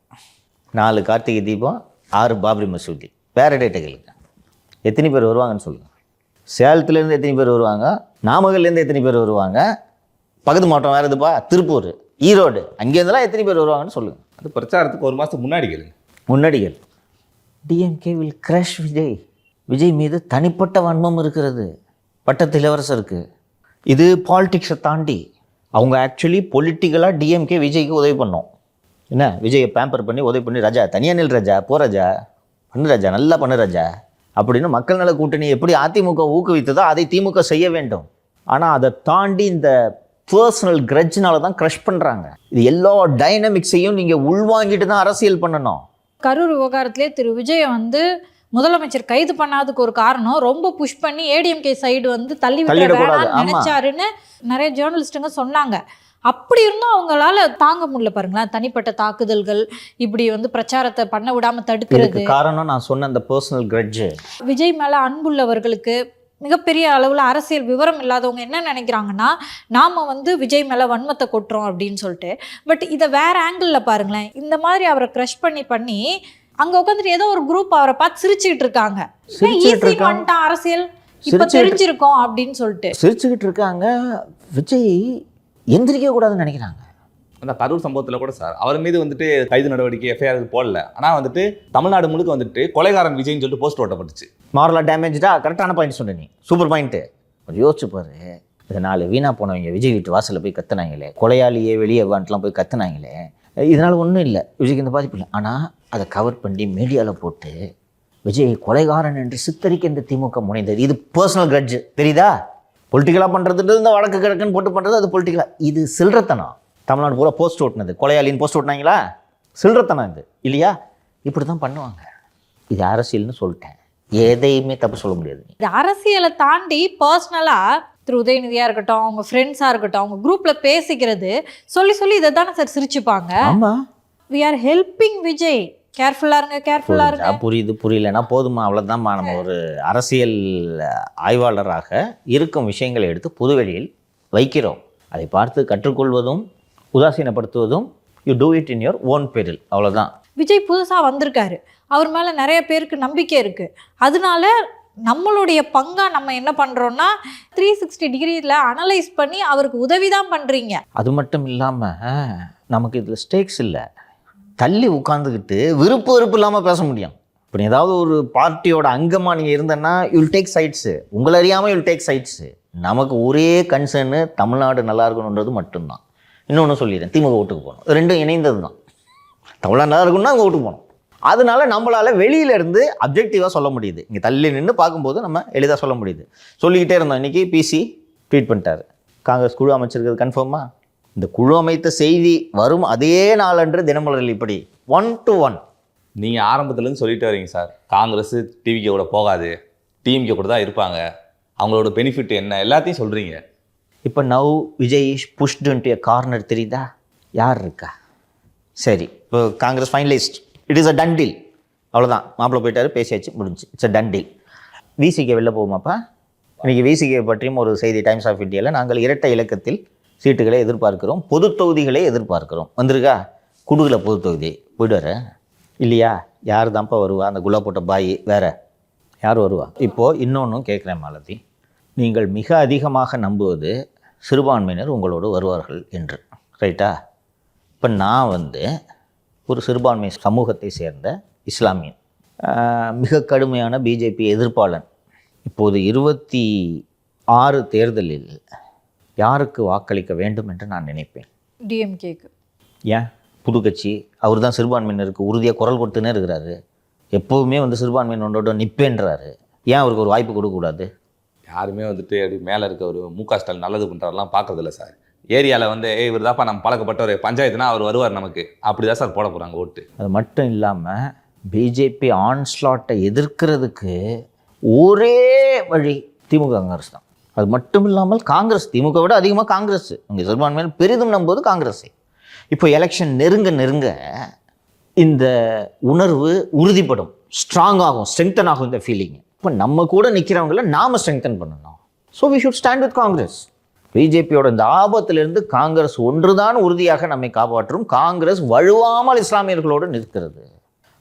4 கார்த்திகை தீபம், 6 பாபரி மசூதி. வேறு டேட்டை கேளுங்க, எத்தனை பேர் வருவாங்கன்னு சொல்லுங்கள். சேலத்துலேருந்து எத்தனை பேர் வருவாங்க, நாமக்கல்லேருந்து எத்தனை பேர் வருவாங்க, பக்கத்து மாவட்டம் வேறு எதுப்பா, திருப்பூர், ஈரோடு, அங்கேருந்துலாம் எத்தனை பேர் வருவாங்கன்னு சொல்லுங்கள். அது பிரச்சாரத்துக்கு 1 மாதத்துக்கு முன்னாடி கேளுங்க. முன்னாடிகள் டிஎம்கே வில் கிரஷ் விஜய். விஜய் மீது தனிப்பட்ட வன்மம் இருக்கிறது பட்டத்து இளவரசருக்கு. இது பாலிடிக்ஸை தாண்டி அவங்க ஆக்சுவலி பொலிட்டிக்கலாக டிஎம்கே விஜய்க்கு உதவி பண்ணோம். என்ன, விஜயை பேம்பர் பண்ணி உதவி பண்ணி, ராஜா தனியாக நில் ராஜா, போ ராஜா, பண்ணு ராஜா, நல்லா பண்ணு ராஜா அப்படின்னு மக்கள் நல கூட்டணி எப்படி அதிமுக ஊக்குவித்ததோ அதை திமுக செய்ய வேண்டும். ஆனால் அதை தாண்டி இந்த பர்சனல் கிரட்ஜ்னால தான் க்ரஷ் பண்ணுறாங்க. இது எல்லா டைனமிக்ஸையும் நீங்கள் உள்வாங்கிட்டு தான் அரசியல் பண்ணணும். கரூர் விவகாரத்திலே திரு விஜயை வந்து முதலமைச்சர் கைது பண்ணாததுக்கு ஒரு காரணம், ரொம்ப புஷ் பண்ணி ஏடிஎம்கே சைடு வந்து தள்ளி விட வேணாம்னு நினைச்சாருன்னு நிறைய ஜேர்னலிஸ்ட்டுங்க சொன்னாங்க. அப்படி இருந்தும் அவங்களால தாங்க முடியல பாருங்களேன். தனிப்பட்ட தாக்குதல்கள், இப்படி வந்து பிரச்சாரத்தை பண்ண விடாம தடுக்கிறது காரணம் நான் சொன்ன அந்த பர்சனல் கிரட்ஜ். விஜய் மேல அன்புள்ளவர்களுக்கு, மிகப்பெரிய அளவில் அரசியல் விவரம் இல்லாதவங்க என்ன நினைக்கிறாங்கன்னா, நாம் வந்து விஜய் மேலே வன்மத்தை கொட்டுறோம் அப்படின்னு சொல்லிட்டு. பட் இதை வேற ஆங்கிளில் பாருங்களேன். இந்த மாதிரி அவரை க்ரஷ் பண்ணி அங்கே உட்காந்துட்டு ஏதோ ஒரு குரூப் அவரை பார்த்து சிரிச்சுக்கிட்டு இருக்காங்க. அரசியல் இப்போ தெரிஞ்சிருக்கோம் அப்படின்னு சொல்லிட்டு சிரிச்சுக்கிட்டு இருக்காங்க. விஜய் எந்திரிக்க கூடாதுன்னு நினைக்கிறாங்க. அந்த கரூர் சம்பவத்தில் கூட சார் அவர் மீது வந்துட்டு கைது நடவடிக்கை எஃப்ஐஆர் போடல. ஆனால் வந்துட்டு தமிழ்நாடு முழுக்க வந்துட்டு கொலைகாரன் விஜய்னு சொல்லிட்டு போஸ்ட் ஓட்டப்பட்டுச்சு. மாரலாக டேமேஜா, கரெக்டான பாயிண்ட் சொன்ன நீ, சூப்பர் பாயிண்ட்டு. கொஞ்சம் யோசிச்சு பாரு. இதனால் வீணாக போனவங்க விஜய் வீட்டு வாசலில் போய் கத்துனாங்களே, கொலையாளியே வெளியே வான்ட்டுலாம் போய் கத்துனாங்களே, இதனால் ஒன்றும் இல்லை, விஜய்க்கு இந்த பாதிப்பு இல்லை. ஆனால் அதை கவர் பண்ணி மீடியாவில் போட்டு விஜய் கொலைகாரன் என்று சித்தரிக்க இந்த திமுக முனைந்தது. இது பர்சனல் கிரட்ஜ், தெரியுதா? பொலிட்டிக்கலாக பண்ணுறதுன்றது இந்த வடக்கு கிழக்குன்னு போட்டு பண்ணுறது, அது பொலிட்டிக்கலாக. இது சில்லறத்தனம். தமிழ்நாடு பூரா போஸ்ட் ஓட்டுனது, கொலையாளின்னு போஸ்ட் ஓட்டினாங்களா, சில்லறத்தனம் இது இல்லையா? இப்படி தான் பண்ணுவாங்க. இது அரசியல்னு சொல்லிட்டேன், எதையுமே தப்பு சொல்ல முடியாது. இது அரசியலை தாண்டி பர்சனலாக திரு உதயநிதியாக இருக்கட்டும், அவங்க ஃப்ரெண்ட்ஸாக இருக்கட்டும், அவங்க குரூப்பில் பேசிக்கிறது சொல்லி இதை தானே சார் சிரிச்சுப்பாங்க. ஆமாம், வி ஆர் ஹெல்பிங் விஜய், கேர்ஃபுல்லாக இருங்க, கேர்ஃபுல்லாக இருங்க. புரியுது, புரியலன்னா போதுமா, அவ்வளோதான்மா. நம்ம ஒரு அரசியல் ஆய்வாளராக இருக்கும் விஷயங்களை எடுத்து பொதுவெளியில் வைக்கிறோம். அதை பார்த்து கற்றுக்கொள்வதும் உதாசீனப்படுத்துவதும் you do it in your own peril, அவ்வளோதான். விஜய் புதுசாக வந்திருக்காரு, அவர் மேலே நிறைய பேருக்கு நம்பிக்கை இருக்குது. அதனால நம்மளுடைய பங்காக நம்ம என்ன பண்ணுறோன்னா 360 டிகிரியில் அனலைஸ் பண்ணி அவருக்கு உதவி தான் பண்ணுறீங்க. அது மட்டும் இல்லாமல் நமக்கு இதில் ஸ்டேக்ஸ் இல்லை. தள்ளி உட்காந்துக்கிட்டு விருப்பு வெறுப்பு இல்லாமல் பேச முடியும். இப்போ ஏதாவது ஒரு பார்ட்டியோட அங்கமாக நீங்கள் இருந்தேன்னா யூல் டேக் சைட்ஸு, உங்களை அறியாமல் யூல் டேக் சைட்ஸு. நமக்கு ஒரே கன்சர்னு தமிழ்நாடு நல்லா இருக்கணுன்றது மட்டும்தான். இன்னொன்று சொல்லிடுறேன், திமுக ஓட்டுக்கு போகணும், ரெண்டும் இணைந்தது தான். தமிழ்நாடு நல்லா இருக்கணும்னா அங்கே ஓட்டுக்கு போகணும். அதனால நம்மளால் வெளியிலேருந்து அப்ஜெக்டிவாக சொல்ல முடியுது. இங்கே தள்ளி நின்று பார்க்கும்போது நம்ம எளிதாக சொல்ல முடியுது. சொல்லிக்கிட்டே இருந்தோம். இன்றைக்கி பிசி ட்வீட் பண்ணிட்டாரு, காங்கிரஸ் குழு அமைச்சிருக்கிறது கன்ஃபார்மா? இந்த குழு அமைத்த செய்தி வரும் அதே நாளன்று தினமலரில் இப்படி 1 to 1. நீங்கள் ஆரம்பத்துலேருந்து சொல்லிட்டு வரீங்க சார், காங்கிரஸ் டிவிகே கூட போகாது, டிஎம்கே கூட தான் இருப்பாங்க, அவங்களோட பெனிஃபிட் என்ன எல்லாத்தையும் சொல்கிறீங்க. இப்போ now Vijay is pushed into a corner, தெரியுதா? யார் இருக்கா? சரி, இப்போ Congress finalist, it is a ton deal, அவ்வளோதான். மாப்பிள்ளை போயிட்டாரு, பேசியாச்சு, முடிஞ்சு, it's a ton deal. VCK வெளில போகுமாப்பா? இன்றைக்கி விசிகே பற்றியும் ஒரு செய்தி டைம்ஸ் ஆஃப் இந்தியாவில், நாங்கள் இரட்டை இலக்கத்தில் சீட்டுகளை எதிர்பார்க்கிறோம், பொது தொகுதிகளை எதிர்பார்க்கிறோம். வந்திருக்கா? குடுகுல பொது தொகுதி போய்ட்டு வர இல்லையா? யார் தான்ப்பா வருவா? அந்த குலா போட்ட பாய் வேற யார் வருவா? இப்போது இன்னொன்றும் கேட்குறேன் மாலதி, நீங்கள் மிக அதிகமாக நம்புவது சிறுபான்மையினர் உங்களோடு வருவார்கள் என்று, ரைட்டா? இப்போ நான் ஒரு சிறுபான்மை சமூகத்தை சேர்ந்த இஸ்லாமியன், மிக கடுமையான பிஜேபி எதிர்ப்பாளன். இப்போது 26 தேர்தலில் யாருக்கு வாக்களிக்க வேண்டும் என்று நான் நினைப்பேன்? டிஎம்கேக்கு. ஏன்? புது கட்சி, அவர் தான் சிறுபான்மையினருக்கு உறுதியாக குரல் கொடுத்துன்னே இருக்கிறாரு, எப்போவுமே சிறுபான்மையினரோட நிற்பேன்றாரு. ஏன் அவருக்கு ஒரு வாய்ப்பு கொடுக்கக்கூடாது? யாருமே அப்படி மேலே இருக்க ஒரு முக ஸ்டாலின் நல்லது பண்ணுறாருலாம் பார்க்கறதில்ல சார். ஏரியாவில் இவர் தாப்பா நம்ம பழக்கப்பட்ட ஒரு பஞ்சாயத்துனா அவர் வருவார் நமக்கு, அப்படி தான் சார் போட போகிறாங்க ஓட்டு. அது மட்டும் இல்லாமல் பிஜேபி ஆன்ஸ்லாட்டை எதிர்க்கிறதுக்கு ஒரே வழி திமுக காங்கிரஸ் தான். அது மட்டும் இல்லாமல் காங்கிரஸ், திமுக விட அதிகமாக காங்கிரஸ், இங்கே சிறுபான்மையில் பெரிதும் நம்புவது காங்கிரஸை. இப்போ எலெக்ஷன் நெருங்க இந்த உணர்வு உறுதிப்படும், ஸ்ட்ராங் ஆகும், ஸ்ட்ரெங்தன் ஆகும் இந்த ஃபீலிங். இப்போ நம்ம கூட நிற்கிறவங்கள நாம் ஸ்ட்ரெங்தன் பண்ணணும். So we should stand with Congress. பிஜேபியோட இந்த ஆபத்திலிருந்து காங்கிரஸ் ஒன்றுதான் உறுதியாக நம்மை காப்பாற்றும். காங்கிரஸ் வலுவாமல் இஸ்லாமியர்களோடு நிற்கிறது.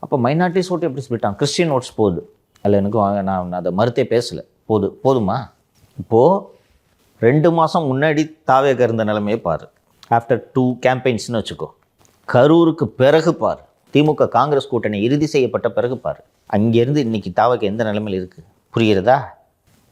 அப்போ மைனாரிட்டிஸ் ஓட்டு எப்படி சொல்லிட்டான்? கிறிஸ்டியன் ஓட்ஸ் போகுது. அதில் எனக்கு நான் அதை மறுத்தே பேசலை. போதுமா? இப்போது 2 மாதம் முன்னாடி தாவேக இருந்த நிலைமையை பாரு. ஆஃப்டர் 2 கேம்பெயின்ஸ்னு வச்சுக்கோ. கரூருக்கு பிறகு பாரு, திமுக காங்கிரஸ் கூட்டணி இறுதி செய்யப்பட்ட பிறகு பாரு, அங்கேருந்து இன்னைக்கு தாவேக எந்த நிலைமையில் இருக்குது புரிகிறதா?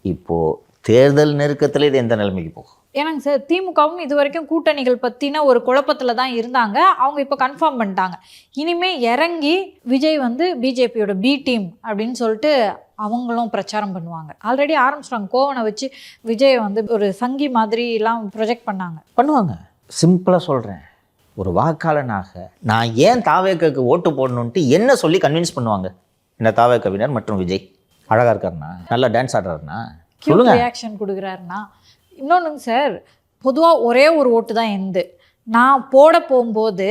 இப்போது தேர்தல் நெருக்கத்தில் இது எந்த நிலைமைக்கு போகும்? ஏன்னாங்க சார், திமுகவும் இது வரைக்கும் கூட்டணிகள் பற்றின ஒரு குழப்பத்தில் தான் இருந்தாங்க. அவங்க இப்போ கன்ஃபார்ம் பண்ணிட்டாங்க. இனிமே இறங்கி விஜய் வந்து பிஜேபியோட பி டீம் அப்படின்னு சொல்லிட்டு அவங்களும் பிரச்சாரம் பண்ணுவாங்க. ஆல்ரெடி ஆரம்பிச்சிட்டாங்க. கோவனை வச்சு விஜய் வந்து ஒரு சங்கி மாதிரிலாம் ப்ரொஜெக்ட் பண்ணுவாங்க. சிம்பிளாக சொல்கிறேன், ஒரு வாக்காளனாக நான் ஏன் தாவேக்கு ஓட்டு போடணுன்ட்டு என்ன சொல்லி கன்வின்ஸ் பண்ணுவாங்க? என்ன தாவேக்கவினர் மற்றும் விஜய் அழகாக இருக்காருண்ணா, நல்லா டான்ஸ் ஆடுறாருண்ணா, சொல்லுங்க, ரியாக்ஷன் கொடுக்குறாருன்னா. இன்னொன்றுங்க சார், பொதுவாக ஒரே ஒரு ஓட்டு தான் எந்து. நான் போட போகும்போது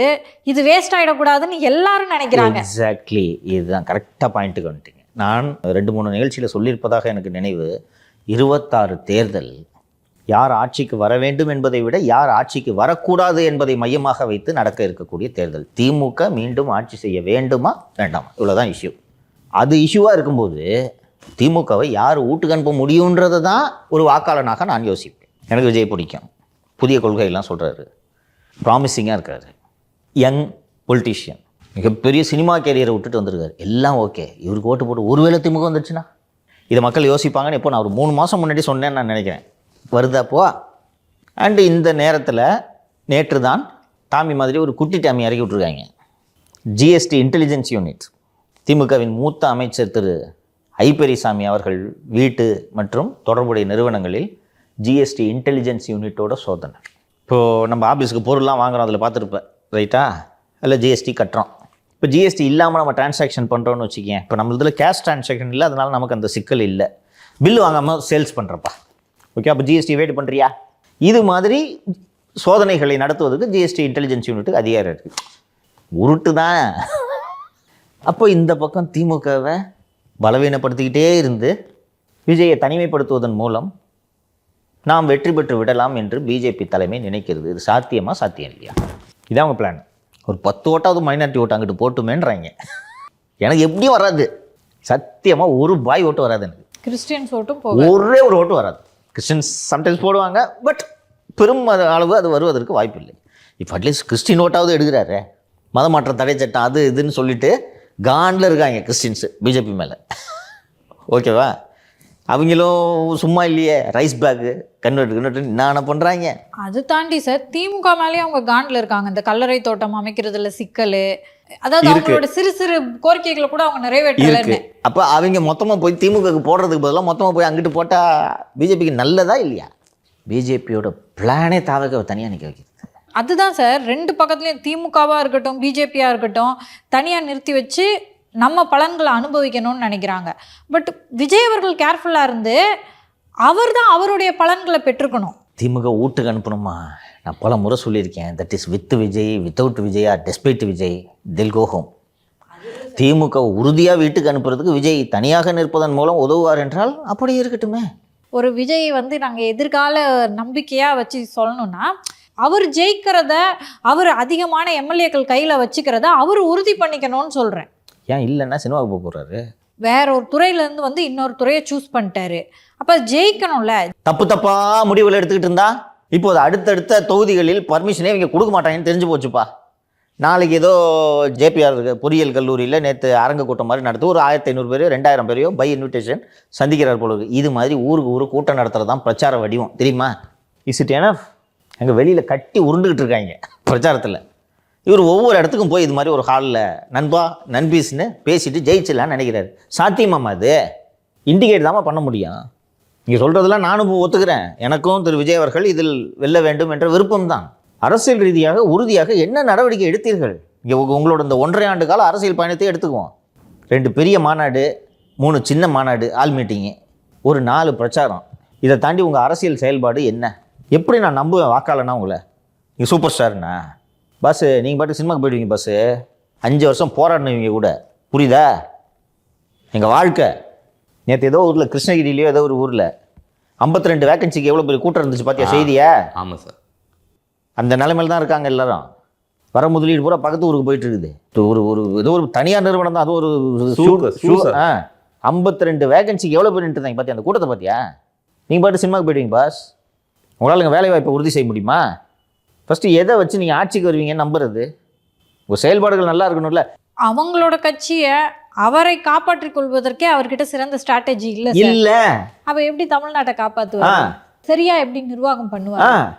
இது வேஸ்ட் ஆகிடக்கூடாதுன்னு எல்லாரும் நினைக்கிறாங்க. எக்ஸாக்ட்லி, இதுதான் கரெக்டாக பாயிண்ட்டுக்கு வந்துட்டீங்க. நான் 2-3 நிகழ்ச்சியில் சொல்லியிருப்பதாக எனக்கு நினைவு. 26 தேர்தல் யார் ஆட்சிக்கு வர வேண்டும் என்பதை விட யார் ஆட்சிக்கு வரக்கூடாது என்பதை மையமாக வைத்து நடக்க இருக்கக்கூடிய தேர்தல். திமுக மீண்டும் ஆட்சி செய்ய வேண்டுமா வேண்டாமா, இவ்வளோதான் இஷ்யூ. அது இஷ்யூவாக இருக்கும்போது திமுகவை யார் வீட்டுக்கு அனுப்ப முடியுன்றதை தான் ஒரு வாக்காளனாக நான் யோசிப்பேன். எனக்கு விஜய் பிடிக்கும், புதிய கொள்கையெல்லாம் சொல்கிறாரு, ப்ராமிசிங்காக இருக்காரு, யங் பொலிட்டீஷியன், மிகப்பெரிய சினிமா கேரியரை விட்டுட்டு வந்திருக்காரு, எல்லாம் ஓகே. இவருக்கு ஓட்டு போட்டு ஒருவேளை திமுக வந்துச்சுன்னா இதை மக்கள் யோசிப்பாங்கன்னு இப்போ நான் ஒரு 3 மாதம் முன்னாடி சொன்னேன்னு நான் நினைக்கிறேன். வருதாப்போ? அண்டு இந்த நேரத்தில் நேற்று தான் டாமி மாதிரி ஒரு குட்டி டாமி இறக்கி விட்ருக்காங்க. ஜிஎஸ்டி இன்டெலிஜென்ஸ் யூனிட், திமுகவின் மூத்த அமைச்சர் திரு ஐபெரிசாமி அவர்கள் வீட்டு மற்றும் தொடர்புடைய நிறுவனங்களில் ஜிஎஸ்டி இன்டெலிஜென்ஸ் யூனிட்டோட சோதனை. இப்போது நம்ம ஆஃபீஸுக்கு பொருள்லாம் வாங்குகிறோம், அதில் பார்த்துருப்பேன் ரைட்டா, அதில் ஜிஎஸ்டி கட்டுறோம். இப்போ ஜிஎஸ்டி இல்லாமல் நம்ம டிரான்சாக்ஷன் பண்ணுறோன்னு வச்சுக்கேன். இப்போ நம்ம இதில் கேஷ் டிரான்சாக்ஷன் இல்லை, அதனால் நமக்கு அந்த சிக்கல் இல்லை. பில்லு வாங்காமல் சேல்ஸ் பண்ணுறப்பா, ஓகே, அப்போ ஜிஎஸ்டி வெயிட் பண்ணுறியா? இது மாதிரி சோதனைகளை நடத்துவதற்கு ஜிஎஸ்டி இன்டெலிஜென்ஸ் யூனிட்டுக்கு அதிகாரம் இருக்குது. உருட்டு தான். அப்போ இந்த பக்கம் திமுகவை பலவீனப்படுத்திக்கிட்டே இருந்து விஜயை தனிமைப்படுத்துவதன் மூலம் நாம் வெற்றி பெற்று விடலாம் என்று பிஜேபி தலைமை நினைக்கிறது. இது சாத்தியம் இல்லையா? இதான் அவங்க பிளான். ஒரு 10 ஓட்டாவது மைனாரிட்டி ஓட்டு அங்கிட்டு போட்டுமேன்றாங்க. எனக்கு எப்படியும் வராது, சத்தியமாக ஒரு பாய் ஓட்டு வராது. எனக்கு கிறிஸ்டியன்ஸ் ஓட்டும் ஒரே ஒரு ஓட்டு வராது. கிறிஸ்டின்ஸ் சம்டைம்ஸ் போடுவாங்க, பட் பெரும் அளவு அது வருவதற்கு வாய்ப்பு இல்லை. இப்போ அட்லீஸ்ட் கிறிஸ்டின் ஓட்டாவது எடுக்கிறாரு. மதமாற்ற தடை சட்டம் அது இதுன்னு சொல்லிட்டு காண்டில் இருக்காங்க கிறிஸ்டின்ஸு பிஜேபி மேலே, ஓகேவா? அவங்களும் சும்மா இல்லையே, ரைஸ் பேக்கு கன்வெர்ட் என்ன பண்ணுறாங்க. அது தாண்டி சார், திமுக மேலேயே அவங்க காண்டில் இருக்காங்க. இந்த கல்லறை தோட்டம் அமைக்கிறதுல சிக்கல், அதாவது அவங்களோட சிறு சிறு கோரிக்கைகளை கூட அவங்க நிறைவேற்றல. அப்போ அவங்க மொத்தமாக போய் திமுகவுக்கு போடுறதுக்கு பதிலாக மொத்தமாக போய் அங்கிட்டு போட்டால் பிஜேபிக்கு நல்லதா இல்லையா? பிஜேபியோட பிளானே தாவக தனியாக நிற்க வைக்கிறது. அதுதான் சார், 2 பக்கத்துலையும் திமுகவாக இருக்கட்டும் பிஜேபியாக இருக்கட்டும் தனியாக நிறுத்தி வச்சு நம்ம பலன்களை அனுபவிக்கணும்னு நினைக்கிறாங்க. பட் விஜய் அவர்கள் கேர்ஃபுல்லாக இருந்து அவர் தான் அவருடைய பலன்களை பெற்றுக்கணும். திமுக வீட்டுக்கு அனுப்பணுமா? நான் பல முறை சொல்லியிருக்கேன், that is with Vijay, without Vijaya, despite Vijay, தில் கோ ஹோம். திமுக உறுதியாக வீட்டுக்கு அனுப்புறதுக்கு விஜய் தனியாக நிற்பதன் மூலம் உதவுவார் என்றால் அப்படியே இருக்கட்டுமே. ஒரு விஜய் வந்து நாங்கள் எதிர்கால நம்பிக்கையாக வச்சு சொல்லணும்னா, அவர் ஜெயிக்கிறத, அவர் அதிகமான எம்எல்ஏக்கள் கையில் வச்சுக்கிறத அவர் உறுதி பண்ணிக்கணும்னு சொல்கிறேன். ஏன் இல்லைன்னா சினிமாவுக்கு போக போகிறாரு? வேற ஒரு துறையிலேருந்து வந்து இன்னொரு துறையை சூஸ் பண்ணிட்டாரு. அப்போ ஜெயிக்கணும்ல. தப்பாக முடிவுகள் எடுத்துக்கிட்டு இருந்தா இப்போது அடுத்தடுத்த தொகுதிகளில் பர்மிஷனே இவங்க கொடுக்க மாட்டாங்கன்னு தெரிஞ்சு போச்சுப்பா. நாளைக்கு ஏதோ ஜேபிஆர் பொறியியல் கல்லூரியில் நேற்று அரங்க கூட்டம் மாதிரி நடத்து ஒரு 1500 பேர் 2000 பேரையோ பை இன்விடேஷன் சந்திக்கிறார் போல இருக்கு. இது மாதிரி ஊருக்கு கூட்டம் நடத்துறது தான் பிரச்சார வடிவம், தெரியுமா? Is it enough? அங்கே வெளியில் கட்டி உருண்டுக்கிட்டு இருக்காங்க பிரச்சாரத்தில். இவர் ஒவ்வொரு இடத்துக்கும் போய் இது மாதிரி ஒரு ஹாலில் நண்பா நண்பீஸ்ன்னு பேசிட்டு ஜெயிச்சிடலான்னு நினைக்கிறாரு. சாத்தியமாமா? அது இண்டிகேட் தாம்மா பண்ண முடியும். நீங்கள் சொல்கிறதெல்லாம் நானும் ஒத்துக்கிறேன். எனக்கும் திரு விஜய் அவர்கள் இதில் வெல்ல வேண்டும் என்ற விருப்பம்தான். அரசியல் ரீதியாக உறுதியாக என்ன நடவடிக்கை எடுத்தீர்கள்? இங்கே உங்களோட இந்த 1.5 ஆண்டு கால அரசியல் பயணத்தை எடுத்துக்குவோம். 2 பெரிய மாநாடு, 3 சின்ன மாநாடு, ஆல் மீட்டிங்கு, ஒரு 4 பிரச்சாரம். இதை தாண்டி உங்கள் அரசியல் செயல்பாடு என்ன? எப்படி நான் நம்புவேன் வாக்காளனா உங்களை? நீங்கள் சூப்பர் ஸ்டார்ண்ணா பாஸு, நீங்கள் பாட்டு சினிமாவுக்கு போயிடுவீங்க பாஸு, 5 வருஷம் போராடினவங்க கூட, புரியுதா? எங்கள் வாழ்க்கை நேற்று ஏதோ ஊரில், கிருஷ்ணகிரியிலையோ ஏதோ ஒரு ஊரில் 52 வேக்கன்சிக்கு எவ்வளோ பெரிய கூட்டம் இருந்துச்சு பார்த்தியா செய்தியா? ஆமாம் சார். அந்த நிலைமையில் தான் இருக்காங்க எல்லாரும். வர முதலீடு பூரா பக்கத்து ஊருக்கு போயிட்டு இருக்குது. ஏதோ ஒரு தனியார் நிறுவனம் தான், அது ஒரு 52 வேகன்சிக்கு எவ்வளோ பேர் நின்றுதாங்க பார்த்தியா? அந்த கூட்டத்தை பார்த்தியா? நீங்கள் பாட்டு சினிமாவுக்கு போயிடுவீங்க பாஸ். உங்களால் இங்கே வேலை வாய்ப்பை உறுதி செய்ய முடியுமா? ஃபஸ்ட்டு எதை வச்சு நீங்கள் ஆட்சிக்கு வருவீங்கன்னு நம்புறது? உங்கள் செயல்பாடுகள் நல்லா இருக்கணும்ல. அவங்களோட கட்சியை அவரை காப்பாற்றிக் கொள்வதற்கே அவர்கிட்ட சிறந்த ஸ்ட்ராட்டஜி இல்லை. அவ எப்படி தமிழ்நாட்டை காப்பாற்றுவார்? சரியா எப்படி நிர்வாகம் பண்ணுவார்?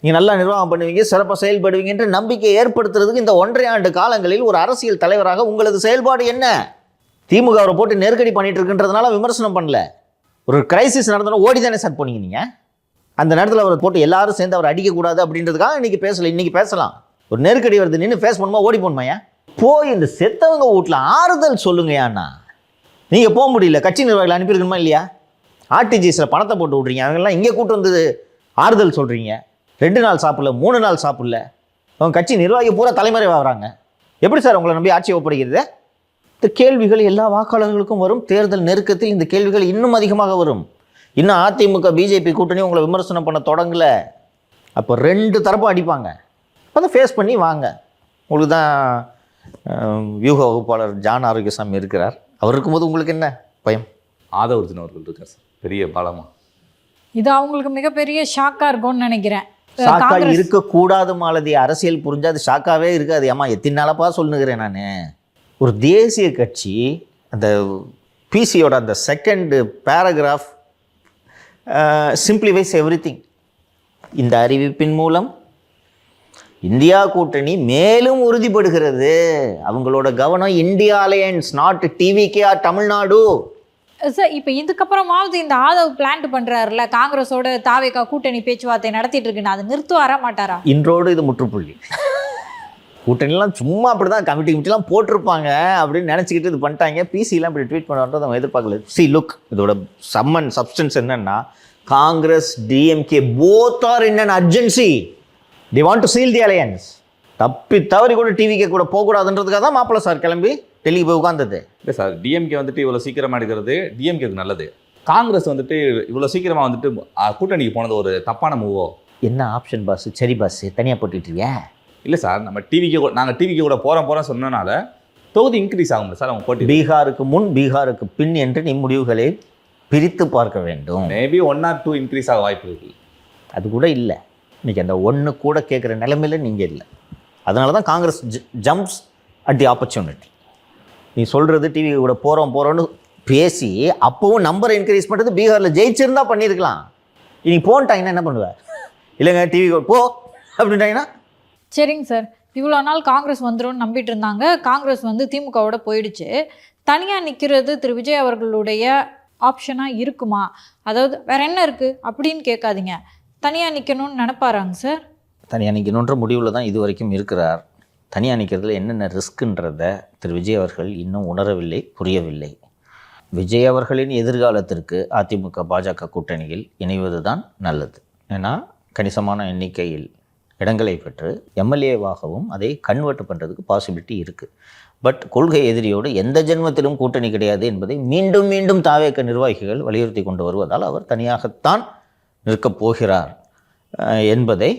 நீங்கள் நல்லா நிர்வாகம் பண்ணுவீங்க, சிறப்பாக செயல்படுவீங்கன்ற நம்பிக்கை ஏற்படுத்துறதுக்கு இந்த 1.5 ஆண்டு காலங்களில் ஒரு அரசியல் தலைவராக உங்களது செயல்பாடு என்ன? திமுக அவரை போட்டு நெருக்கடி பண்ணிட்டு இருக்குன்றதுனால விமர்சனம் பண்ணல. ஒரு கிரைசிஸ் நடந்தோன்னா ஓடி தானே சார் போனீங்க நீங்கள். அந்த நேரத்தில் அவரை போட்டு எல்லாரும் சேர்ந்து அவரை அடிக்கக்கூடாது அப்படின்றதுக்காக இன்றைக்கி பேசலை. இன்றைக்கி பேசலாம். ஒரு நெருக்கடி வருது, நின்று ஃபேஸ் பண்ணுமா ஓடி போகணுமாயா? போய் இந்த செத்தவங்க வீட்டில் ஆறுதல் சொல்லுங்கயாண்ணா. நீங்கள் போக முடியல, கட்சி நிர்வாகிகள் அனுப்பியிருக்கணுமா இல்லையா? ஆர்டிஜிஎஸில் பணத்தை போட்டு விட்றீங்க, அவங்கெல்லாம் இங்கே கூட்டு வந்து ஆறுதல் சொல்கிறீங்க. 2 நாள் சாப்பிடல, 3 நாள் சாப்பிடல, அவங்க கட்சி நிர்வாகி பூரா தலைமறைவாகிறாங்க. எப்படி சார் உங்களை நம்பி ஆட்சி ஒப்படைக்கிறது? இந்த கேள்விகள் எல்லா வாக்காளர்களுக்கும் வரும். தேர்தல் நெருக்கத்தில் இந்த கேள்விகள் இன்னும் அதிகமாக வரும். இன்னும் அதிமுக பிஜேபி கூட்டணி உங்களை விமர்சனம் பண்ண தொடங்கலை. அப்போ 2 தரப்பும் அடிப்பாங்க. அதை ஃபேஸ் பண்ணி வாங்க. உங்களுக்கு தான் வியூக வகுப்பாளர் ஜான் ஆரோக்கியசாமி இருக்கிறார். அவர் இருக்கும்போது உங்களுக்கு என்ன பயம்? ஆதவ அர்ஜுன் அவர்கள் இருக்கார் சார், பெரிய பாலமா. இது அவங்களுக்கு மிகப்பெரிய ஷாக்காக இருக்கும்னு நினைக்கிறேன். ஷாக்கா இருக்கக்கூடாது மாலதி. அரசியல் புரிஞ்சா அது ஷாக்காகவே இருக்காது. ஏமா எத்தனை நாளப்பா சொல்லுகிறேன் நான். ஒரு தேசிய கட்சி அந்த பிசியோட அந்த 2nd பேராகிராஃப் சிம்பிளிஃபைஸ் எவ்ரிதிங். இந்த அறிவிப்பின் மூலம் இந்தியா கூட்டணி மேலும் உறுதிப்படுகிறது. அவங்களோட கவனம் India alliance, not TVK or Tamil Nadu. Sir, இப்போ இதுக்கப்புறமாவது இந்த ஆதவ் பிளான் பண்ணுறாருல, காங்கிரஸோட தாவேகா கூட்டணி பேச்சுவார்த்தை நடத்திட்டு இருக்குன்னு, அதை நிறுத்துவாரா மாட்டாரா? இன்றோடு இது முற்றுப்புள்ளி. கூட்டணிலாம் சும்மா அப்படி தான் கமிட்டிலாம் போட்டிருப்பாங்க அப்படின்னு நினச்சிக்கிட்டு இது பண்ணிட்டாங்க. பிசிலாம் இப்படி ட்வீட் பண்ணுறத நம்ம எதிர்பார்க்கல. லுக், இதோட சம்மன் சப்ஸ்டன்ஸ் என்னன்னா, Congress DMK both are in an urgency. The want to seal the alliance. தப்பி தவறி கூட டிவிக்கே கூட போகக்கூடாதுன்றதுக்காக தான் மாப்பிள்ளை சார் கிளம்பி டெல்லிக்கு போய் உட்கார்ந்தது. இல்லை சார், டிஎம்கே வந்துட்டு இவ்வளோ சீக்கிரமாக எடுக்கிறது டிஎம்கேக்கு நல்லது. காங்கிரஸ் வந்துட்டு இவ்வளோ சீக்கிரமாக வந்துட்டு கூட்டணிக்கு போனது ஒரு தப்பான மூவோ? என்ன ஆப்ஷன் பாஸ்? சரி பாஸ், தனியாக போட்டுட்ருக்கியா? இல்லை சார், நம்ம நாங்கள் டிவிக்கு கூட போகிறோம் சொன்னனால தொகுதி இன்க்ரீஸ் ஆகும் சார். அவங்க போட்டி பீகாருக்கு முன் பீகாருக்கு பின் என்று நீ முடிவுகளை பிரித்து பார்க்க வேண்டும். மேபி 1 or 2 இன்க்ரீஸ் ஆக வாய்ப்பு இருக்குது. அது கூட இல்லை. இன்றைக்கி அந்த 1 கூட கேட்குற நிலைமையில் நீங்கள் இல்லை. அதனால தான் Congress jumps at the opportunity. நீ சொல்கிறது டிவி கூட போகிறோன்னு பேசி அப்போவும் நம்பரை இன்க்ரீஸ் பண்ணுறது பீகாரில் ஜெயிச்சிருந்தா பண்ணியிருக்கலாம். இனி போன்ட்டாங்கன்னா என்ன பண்ணுவேன்? இல்லைங்க டிவி போ அப்படின்ட்டாங்கன்னா. சரிங்க சார், இவ்வளோ நாள் காங்கிரஸ் வந்துடும் நம்பிட்டு இருந்தாங்க. காங்கிரஸ் வந்து திமுகவோட போயிடுச்சு. தனியாக நிற்கிறது திரு விஜய் அவர்களுடைய ஆப்ஷனாக இருக்குமா? அதாவது வேற என்ன இருக்குது அப்படின்னு கேட்காதீங்க, தனியாக நிற்கணும்னு நினைப்பாராங்க சார்? தனியாக நிற்கணுன்ற முடிவில் தான் இது வரைக்கும் இருக்கிறார். தனியாக நிற்கிறதுல என்னென்ன ரிஸ்க்குன்றதை திரு விஜய் அவர்கள் இன்னும் உணரவில்லை, புரியவில்லை. விஜய் அவர்களின் எதிர்காலத்திற்கு அதிமுக பாஜக கூட்டணியில் இணைவது தான் நல்லது. ஏன்னா கணிசமான எண்ணிக்கையில் இடங்களை பெற்று எம்எல்ஏவாகவும் அதை கன்வெர்ட் பண்ணுறதுக்கு பாசிபிலிட்டி இருக்குது. பட் கொள்கை எதிரியோடு எந்த ஜென்மத்திலும் கூட்டணி கிடையாது என்பதை மீண்டும் மீண்டும் தாவேக நிர்வாகிகள் வலியுறுத்தி கொண்டு வருவதால் அவர் தனியாகத்தான் நிற்கப் போகிறார் என்பதை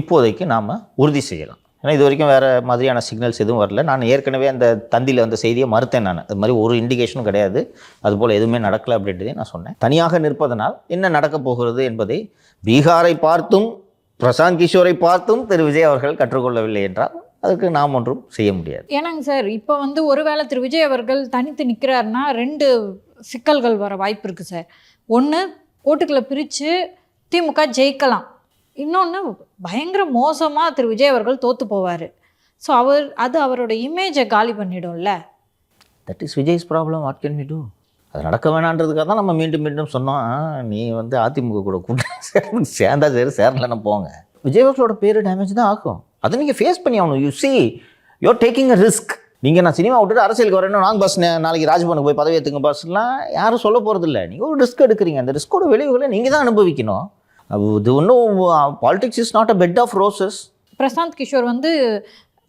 இப்போதைக்கு நாம் உறுதி செய்யலாம். ஏன்னா இது வரைக்கும் வேறு மாதிரியான சிக்னல்ஸ் எதுவும் வரல. நான் ஏற்கனவே அந்த தந்தியில் அந்த செய்தியை மறுத்தேன். நான் அது மாதிரி ஒரு இண்டிகேஷனும் கிடையாது, அதுபோல் எதுவுமே நடக்கலை அப்படின்றதே நான் சொன்னேன். தனியாக நிற்பதனால் என்ன நடக்கப் போகிறது என்பதை பீகாரை பார்த்தும் பிரசாந்த் கிஷோரை பார்த்தும் திரு விஜய் அவர்கள் கற்றுக்கொள்ளவில்லை என்றால் அதுக்கு நாம் ஒன்றும் செய்ய முடியாது. ஏன்னாங்க சார், இப்போ வந்து ஒருவேளை திரு விஜய் அவர்கள் தனித்து நிற்கிறாருன்னா 2 சிக்கல்கள் வர வாய்ப்பு இருக்குது சார். ஒன்று, ஓட்டுக்களை பிரித்து திமுக ஜெயிக்கலாம். இன்னொன்று, பயங்கர மோசமாக திரு விஜய் அவர்கள் தோற்று போவார். ஸோ அது அவரோட இமேஜை காலி பண்ணிடும்ல. That is Vijay's problem. What can we do? அது நடக்க வேணான்றதுக்காக தான் நம்ம மீண்டும் மீண்டும் சொன்னோம், நீ வந்து அதிமுக கூட கூட்டணி சேர்ந்தா சரி, சேரலன்னா போங்க. விஜய் அவர்களோட பேர் டேமேஜ் தான் ஆகும். அதை நீங்கள் ஃபேஸ் பண்ணி ஆகணும். You see you're taking a risk. நீங்கள் நான் சினிமா விட்டுட்டு அரசியலுக்கு வரேன்னு நாங்கள் பஸ் நாளைக்கு ராஜ்பவனுக்கு போய் பதவி ஏற்றுங்க பஸ்லாம் யாரும் சொல்ல போகிறது இல்லை. நீங்கள் ஒரு ரிஸ்க் எடுக்கிறீங்க, அந்த ரிஸ்கோட விளைவுகளை நீங்கள் தான் அனுபவிக்கணும். இது ஒன்றும் politics is not a bed of roses. Prashant Kishor வந்து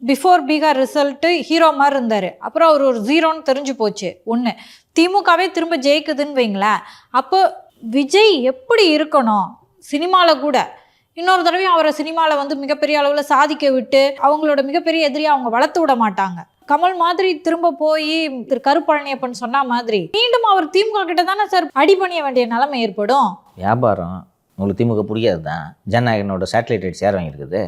பிஃபோர் பீகார் ரிசல்ட்டு ஹீரோ மாதிரி இருந்தார். அப்புறம் அவர் ஒரு ஜீரோன்னு தெரிஞ்சு போச்சு. ஒன்று திமுகவே திரும்ப ஜெயிக்குதுன்னு வைங்களேன். அப்போ விஜய் எப்படி இருக்கணும் சினிமாவில் கூட? இன்னொரு தடவையும் அவரை சினிமாவில் வந்து மிகப்பெரிய அளவில் சாதிக்க விட்டு அவங்களோட மிகப்பெரிய எதிரியை அவங்க வளர்த்து விட மாட்டாங்க. கமல் மாதிரி திரும்ப போய் திரு கருப்பழனியப்பன் சொன்ன மாதிரி மீண்டும் அவர் திமுக கிட்ட தானே சார் அடிபணிய வேண்டிய நிலைமை ஏற்படும். வியாபாரம் உங்களுக்கு திமுக புரியாது தான். ஜனநாயகனோட சேட்டலைட் ரைட்ஸ் யார் வாங்கியிருக்குது?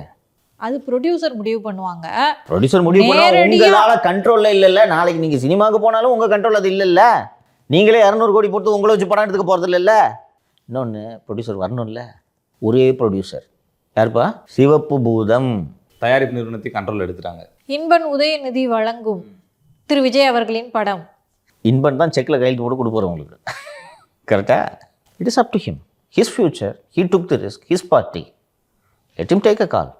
அது ப்ரொடியூசர் முடிவு பண்ணுவாங்க. ப்ரொடியூசர் முடிவு பண்ணா உங்களால கண்ட்ரோல்ல இல்லைல்ல. நாளைக்கு நீங்க சினிமாவுக்கு போனாலும் உங்க கண்ட்ரோல் அது இல்லைல்ல. நீங்களே 200 கோடி போட்டு உங்களை வச்சு படம் எடுத்துக்க போறது இல்லைல்ல. இன்னொன்று ப்ரொடியூசர் வரணும்ல. ஒரே ப்ரொடியூசர் யாருப்பா? சிவப்பு பூதம் தயாரிப்பு நிறுவனத்தை கண்ட்ரோல் எடுத்துட்டாங்க. இன்பன் உதயநிதி வழங்கும் திரு விஜய் அவர்களின் படம். இன்பன் தான் செக்கில் கையெழுத்து போட்டு கொடுப்பாரு உங்களுக்கு. கரெக்டா? It is up to him, his future, he took the risk, his party, let him take a call.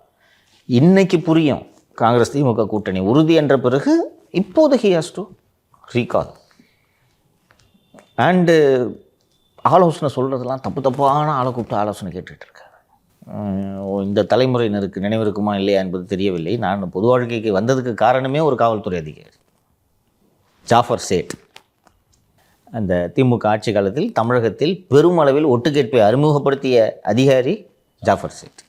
இன்னைக்கு புரியும் காங்கிரஸ் திமுக கூட்டணி உறுதி என்ற பிறகு. இப்போது he has to recall. And ஆலோசனை சொல்கிறதெல்லாம் தப்பான ஆளை கூப்பிட்டு ஆலோசனை கேட்டுட்டு இருக்காரு. இந்த தலைமுறையினருக்கு நினைவு இருக்குமா இல்லையா என்பது தெரியவில்லை. நான் பொது வாழ்க்கைக்கு வந்ததுக்கு காரணமே ஒரு காவல்துறை அதிகாரி, ஜாஃபர் சேட். அந்த திமுக ஆட்சி காலத்தில் தமிழகத்தில் பெருமளவில் ஒட்டு கேட்பை அறிமுகப்படுத்திய அதிகாரி ஜாஃபர் சேட்.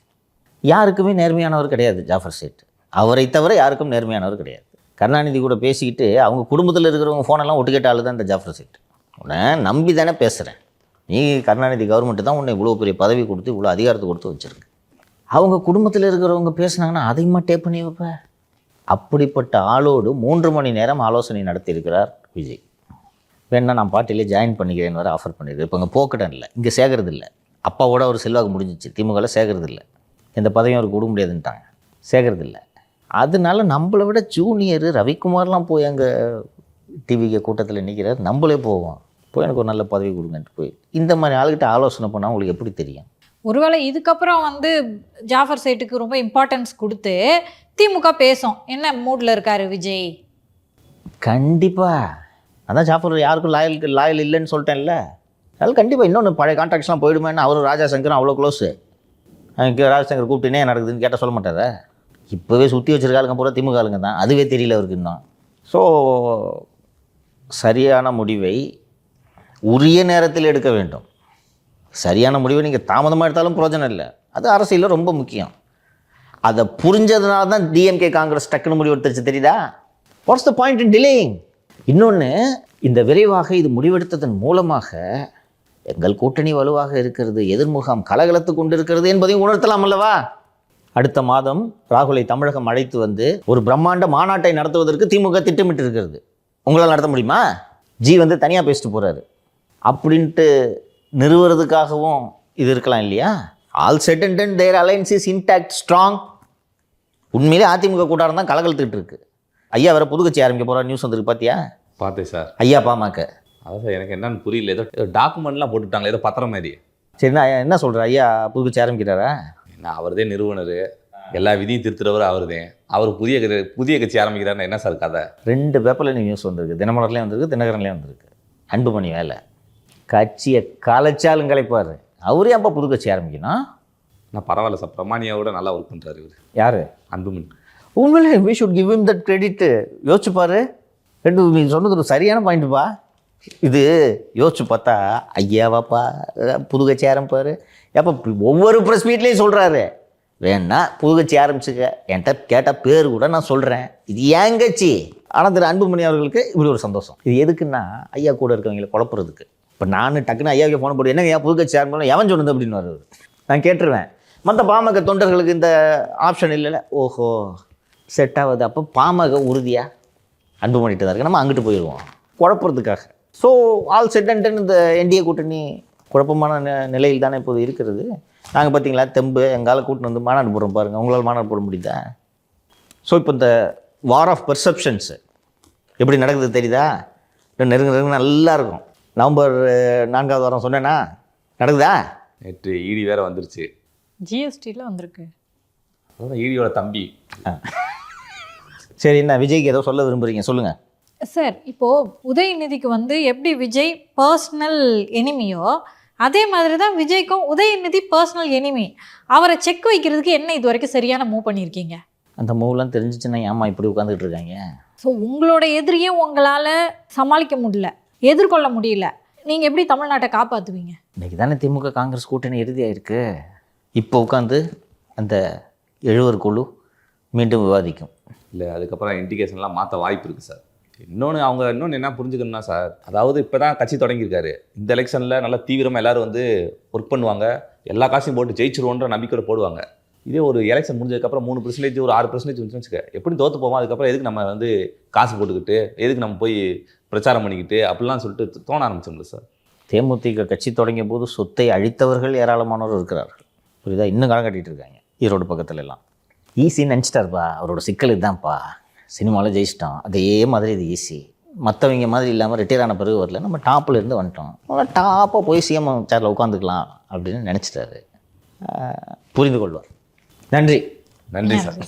யாருக்குமே நேர்மையானவர் கிடையாது ஜாஃபர் சேட். அவரை தவிர யாருக்கும் நேர்மையானவர் கிடையாது. கருணாநிதி கூட பேசிக்கிட்டு அவங்க குடும்பத்தில் இருக்கிறவங்க ஃபோனெல்லாம் ஒட்டு கேட்ட ஆள் தான் இந்த ஜாஃபர் சேட். உன்னை நம்பி தானே பேசுகிறேன். நீ கருணாநிதி கவர்மெண்ட்டு தான் உன்னை இவ்வளோ பெரிய பதவி கொடுத்து இவ்வளோ அதிகாரத்தை கொடுத்து வச்சுருக்கு. அவங்க குடும்பத்தில் இருக்கிறவங்க பேசுனாங்கன்னா அதையுமா டேப் பண்ணி வைப்ப. அப்படிப்பட்ட ஆளோடு 3 மணி நேரம் ஆலோசனை நடத்தியிருக்கிறார் விஜய். வேணா நான் பார்ட்டிலே ஜாயின் பண்ணிக்கிறேன்னு வர ஆஃபர் பண்ணியிருக்கேன். இப்போ இங்கே போக்கடன் இல்லை, இங்கே சேர்க்கறது இல்லை. அப்பாவோட ஒரு செல்வாக்கு முடிஞ்சிச்சு. திமுகவில் சேர்க்கறது இல்லை, எந்த பதவியும் அவருக்கு கொடுக்க முடியாதுன்ட்டாங்க, சேர்க்கறது இல்லை. அதனால நம்மளை விட ஜூனியர் ரவிக்குமார்லாம் போய் அங்கே டிவிக்கு கூட்டத்தில் நிற்கிறார். நம்மளே போவோம், போய் எனக்கு ஒரு நல்ல பதவி கொடுங்கன்ட்டு போய் இந்த மாதிரி ஆளுகிட்ட ஆலோசனை பண்ணால் உங்களுக்கு எப்படி தெரியும்? ஒருவேளை இதுக்கப்புறம் வந்து ஜாஃபர் சேட்டுக்கு ரொம்ப இம்பார்ட்டன்ஸ் கொடுத்து திமுக பேசும், என்ன மூடில் இருக்காரு விஜய். கண்டிப்பாக அதான் ஜாஃபர் யாருக்கும் லாயல் இல்லைன்னு சொல்லிட்டேன்ல. அதனால கண்டிப்பாக இன்னொன்று பழைய கான்ட்ராக்ட்ஸ்லாம் போயிடுமேன்னு அவரும் ராஜா சங்கரும் அவ்வளோ க்ளோஸு. ராஜசங்கர் கூப்பிட்டுனே நடக்குதுன்னு கேட்டால் சொல்ல மாட்டாரா? இப்போவே சுற்றி வச்சிருக்காளுங்க பூரா திமுக ஆளுங்க தான். அதுவே தெரியல அவருக்கு இன்னும். ஸோ சரியான முடிவை உரிய நேரத்தில் எடுக்க வேண்டும். சரியான முடிவை நீங்கள் தாமதமாக எடுத்தாலும் பிரயோஜனம் இல்லை. அது அரசியலில் ரொம்ப முக்கியம். அதை புரிஞ்சதுனால தான் டிஎம்கே காங்கிரஸ் டக்குன்னு முடிவு எடுத்துருச்சு. தெரியுதா? What's the point in delaying? இன்னொன்று, இந்த விரைவாக இது முடிவெடுத்ததன் மூலமாக எங்கள் கூட்டணி வலுவாக இருக்கிறது, எதிர்முகாம் கலகலத்து கொண்டு இருக்கிறது என்பதையும் உணர்த்தலாம் அல்லவா? அடுத்த மாதம் ராகுலை தமிழகம் அழைத்து வந்து ஒரு பிரம்மாண்ட மாநாட்டை நடத்துவதற்கு திமுக திட்டமிட்டு இருக்கிறது. உங்களால் நடத்த முடியுமா? ஜி வந்து தனியாக பேசிட்டு போகிறாரு அப்படின்ட்டு நிறுவுறதுக்காகவும் இது இருக்கலாம் இல்லையா? All set and done their alliance is intact strong. உண்மையிலே அதிமுக கூட்டாரம் தான் கலகலத்துக்கிட்டு இருக்கு. ஐயா வேறு புது கட்சி ஆரம்பிக்க போகிற நியூஸ் வந்துருக்கு, பார்த்தியா? பார்த்தேன் சார். ஐயா பாமக. அதான் சார் எனக்கு என்னன்னு புரியல. ஏதோ டாக்குமெண்ட்லாம் போட்டுட்டாங்களே, ஏதோ பத்திரம் மாதிரி. சரிண்ணா, என்ன சொல்கிற? ஐயா புது கட்சி ஆரம்பிக்கிறாரா? என்ன அவர்தே நிறுவனர், எல்லா விதியும் திருத்துறவர் அவர்தே. அவர் புதிய கட்சி ஆரம்பிக்கிறாருன்னா என்ன சார் கதை? 2 பேப்பரில் நியூஸ் வந்திருக்கு. தினமலர்லேயும் வந்திருக்கு, தினகரன்லேயும் வந்திருக்கு. அன்புமணி வேலை கட்சியை கலைச்சாலும் கலைப்பார். அவரே அப்போ புது கட்சி ஆரம்பிக்கணும். நான் பரவாயில்ல சார், பிரமாணியாவோட நல்லா ஒர்க் பண்ணுறாரு இவர். யார்? அன்புமணி. உண்மையிலே we should give him that credit. யோசிச்சுப்பார். நீ சொன்னது ஒரு சரியான பாயிண்ட்டுப்பா. இது யோசிச்சு பார்த்தா ஐயாவாப்பா புது கட்சி ஆரம்பிப்பார். எப்போ ஒவ்வொரு ப்ரெஸ் மீட்லேயும் சொல்கிறாரு, வேணா புது கட்சி ஆரம்பிச்சுக்க, என்கிட்ட கேட்டால் பேர் கூட நான் சொல்கிறேன், இது ஏன் கட்சி. ஆனால் திரு அன்புமணி அவர்களுக்கு இப்படி ஒரு சந்தோஷம். இது எதுக்குன்னா ஐயா கூட இருக்கவங்களை குழப்புறதுக்கு. இப்போ நான் டக்குன்னு ஐயாவுக்கு ஃபோன் போட்டு என்னங்க ஐயா புது கட்சி ஆரம்பிக்கணும் எவன் சொன்னது அப்படின்னு வருது. நான் கேட்டுருவேன். மற்ற பாமக தொண்டர்களுக்கு இந்த ஆப்ஷன் இல்லைல்ல. ஓஹோ, செட் ஆகுது. அப்போ பாமக உறுதியாக அன்புமணிட்டு தான் இருக்கு, நம்ம அங்கிட்டு போயிடுவோம் குழப்பறதுக்காக. So all set and done இந்த என்டிஏ கூட்டணி குழப்பமான நிலையில் தானே இப்போது இருக்கிறது. நாங்கள் பார்த்தீங்களா தெம்பு எங்கால கூட்டின்னு வந்து மாநாடு போடுறோம் பாருங்கள். உங்களால் மாநாடு போட முடியுதா? ஸோ இப்போ இந்த வார் ஆஃப் பெர்செப்ஷன்ஸு எப்படி நடக்குது தெரியுதா? நெருங்க நல்லா இருக்கும். நவம்பர் 4ஆவது வாரம் சொன்னேன்னா நடக்குதா? நேற்று ஈடி வேற வந்துருச்சு. ஜிஎஸ்டியில் வந்திருக்கு. அதான் ஈடியோட தம்பி சரி, என்ன விஜய்க்கு ஏதோ சொல்ல விரும்புகிறீங்க, சொல்லுங்கள். சார் இப்போது உதயநிதிக்கு வந்து எப்படி விஜய் பர்சனல் எனிமியோ அதே மாதிரி தான் விஜய்க்கும் உதயநிதி பர்சனல் எனிமி. அவரை செக் வைக்கிறதுக்கு என்ன இது வரைக்கும் சரியான மூவ் பண்ணியிருக்கீங்க? அந்த மூவ்லாம் தெரிஞ்சிச்சுன்னா ஏம்மா இப்படி உட்காந்துட்டு இருக்காங்க? ஸோ உங்களோட எதிரியே உங்களால் சமாளிக்க முடியல, எதிர்கொள்ள முடியல, நீங்கள் எப்படி தமிழ்நாட்டை காப்பாற்றுவீங்க? இன்றைக்கி தானே திமுக காங்கிரஸ் கூட்டணி இறுதியாயிருக்கு. இப்போ உட்காந்து அந்த 70 குழு மீண்டும் விவாதிக்கும். இல்லை அதுக்கப்புறம் இண்டிகேஷன்லாம் மாற்ற வாய்ப்பு இருக்குது சார். இன்னொன்று என்ன புரிஞ்சுக்கணும்னா சார், அதாவது இப்போ தான் கட்சி தொடங்கியிருக்காரு. இந்த எலெக்ஷனில் நல்லா தீவிரமாக எல்லோரும் வந்து ஒர்க் பண்ணுவாங்க, எல்லா காசையும் போட்டு ஜெயிச்சிருவோன்ற நம்பிக்கையோட போடுவாங்க. இதே ஒரு எலெக்ஷன் முடிஞ்சதுக்கப்புறம் 3% ஒரு 6% வந்துச்சுன்னு வச்சுக்க, எப்படி தோற்று போவோம். அதுக்கப்புறம் எதுக்கு நம்ம வந்து காசு போட்டுக்கிட்டு, எதுக்கு நம்ம போய் பிரச்சாரம் பண்ணிக்கிட்டு அப்படிலாம் சொல்லிட்டு தோண ஆரம்பிச்சோம்ல சார். தேமுதிக கட்சி தொடங்கிய போது சொத்தை அழித்தவர்கள் ஏராளமானோர் இருக்கிறார்கள். புரியுதா? இன்னும் காலம் கட்டிகிட்டு இருக்காங்க ஈரோடு பக்கத்துல எல்லாம். ஈஸின்னு நினச்சிட்டாருப்பா. அவரோட சிக்கல் இதுதான்ப்பா, சினிமாவில் ஜெயிச்சிட்டோம், அதே மாதிரி இது ஈஸி. மற்றவங்க மாதிரி இல்லாமல் ரிட்டையர் ஆன பிறகு வரல, நம்ம டாப்பில் இருந்து வந்துட்டோம், டாப்பாக போய் சிஎம் சேரில் உட்காந்துக்கலாம் அப்படின்னு நினச்சிட்டாரு. புரிந்து கொள்வார். நன்றி. நன்றி சார்.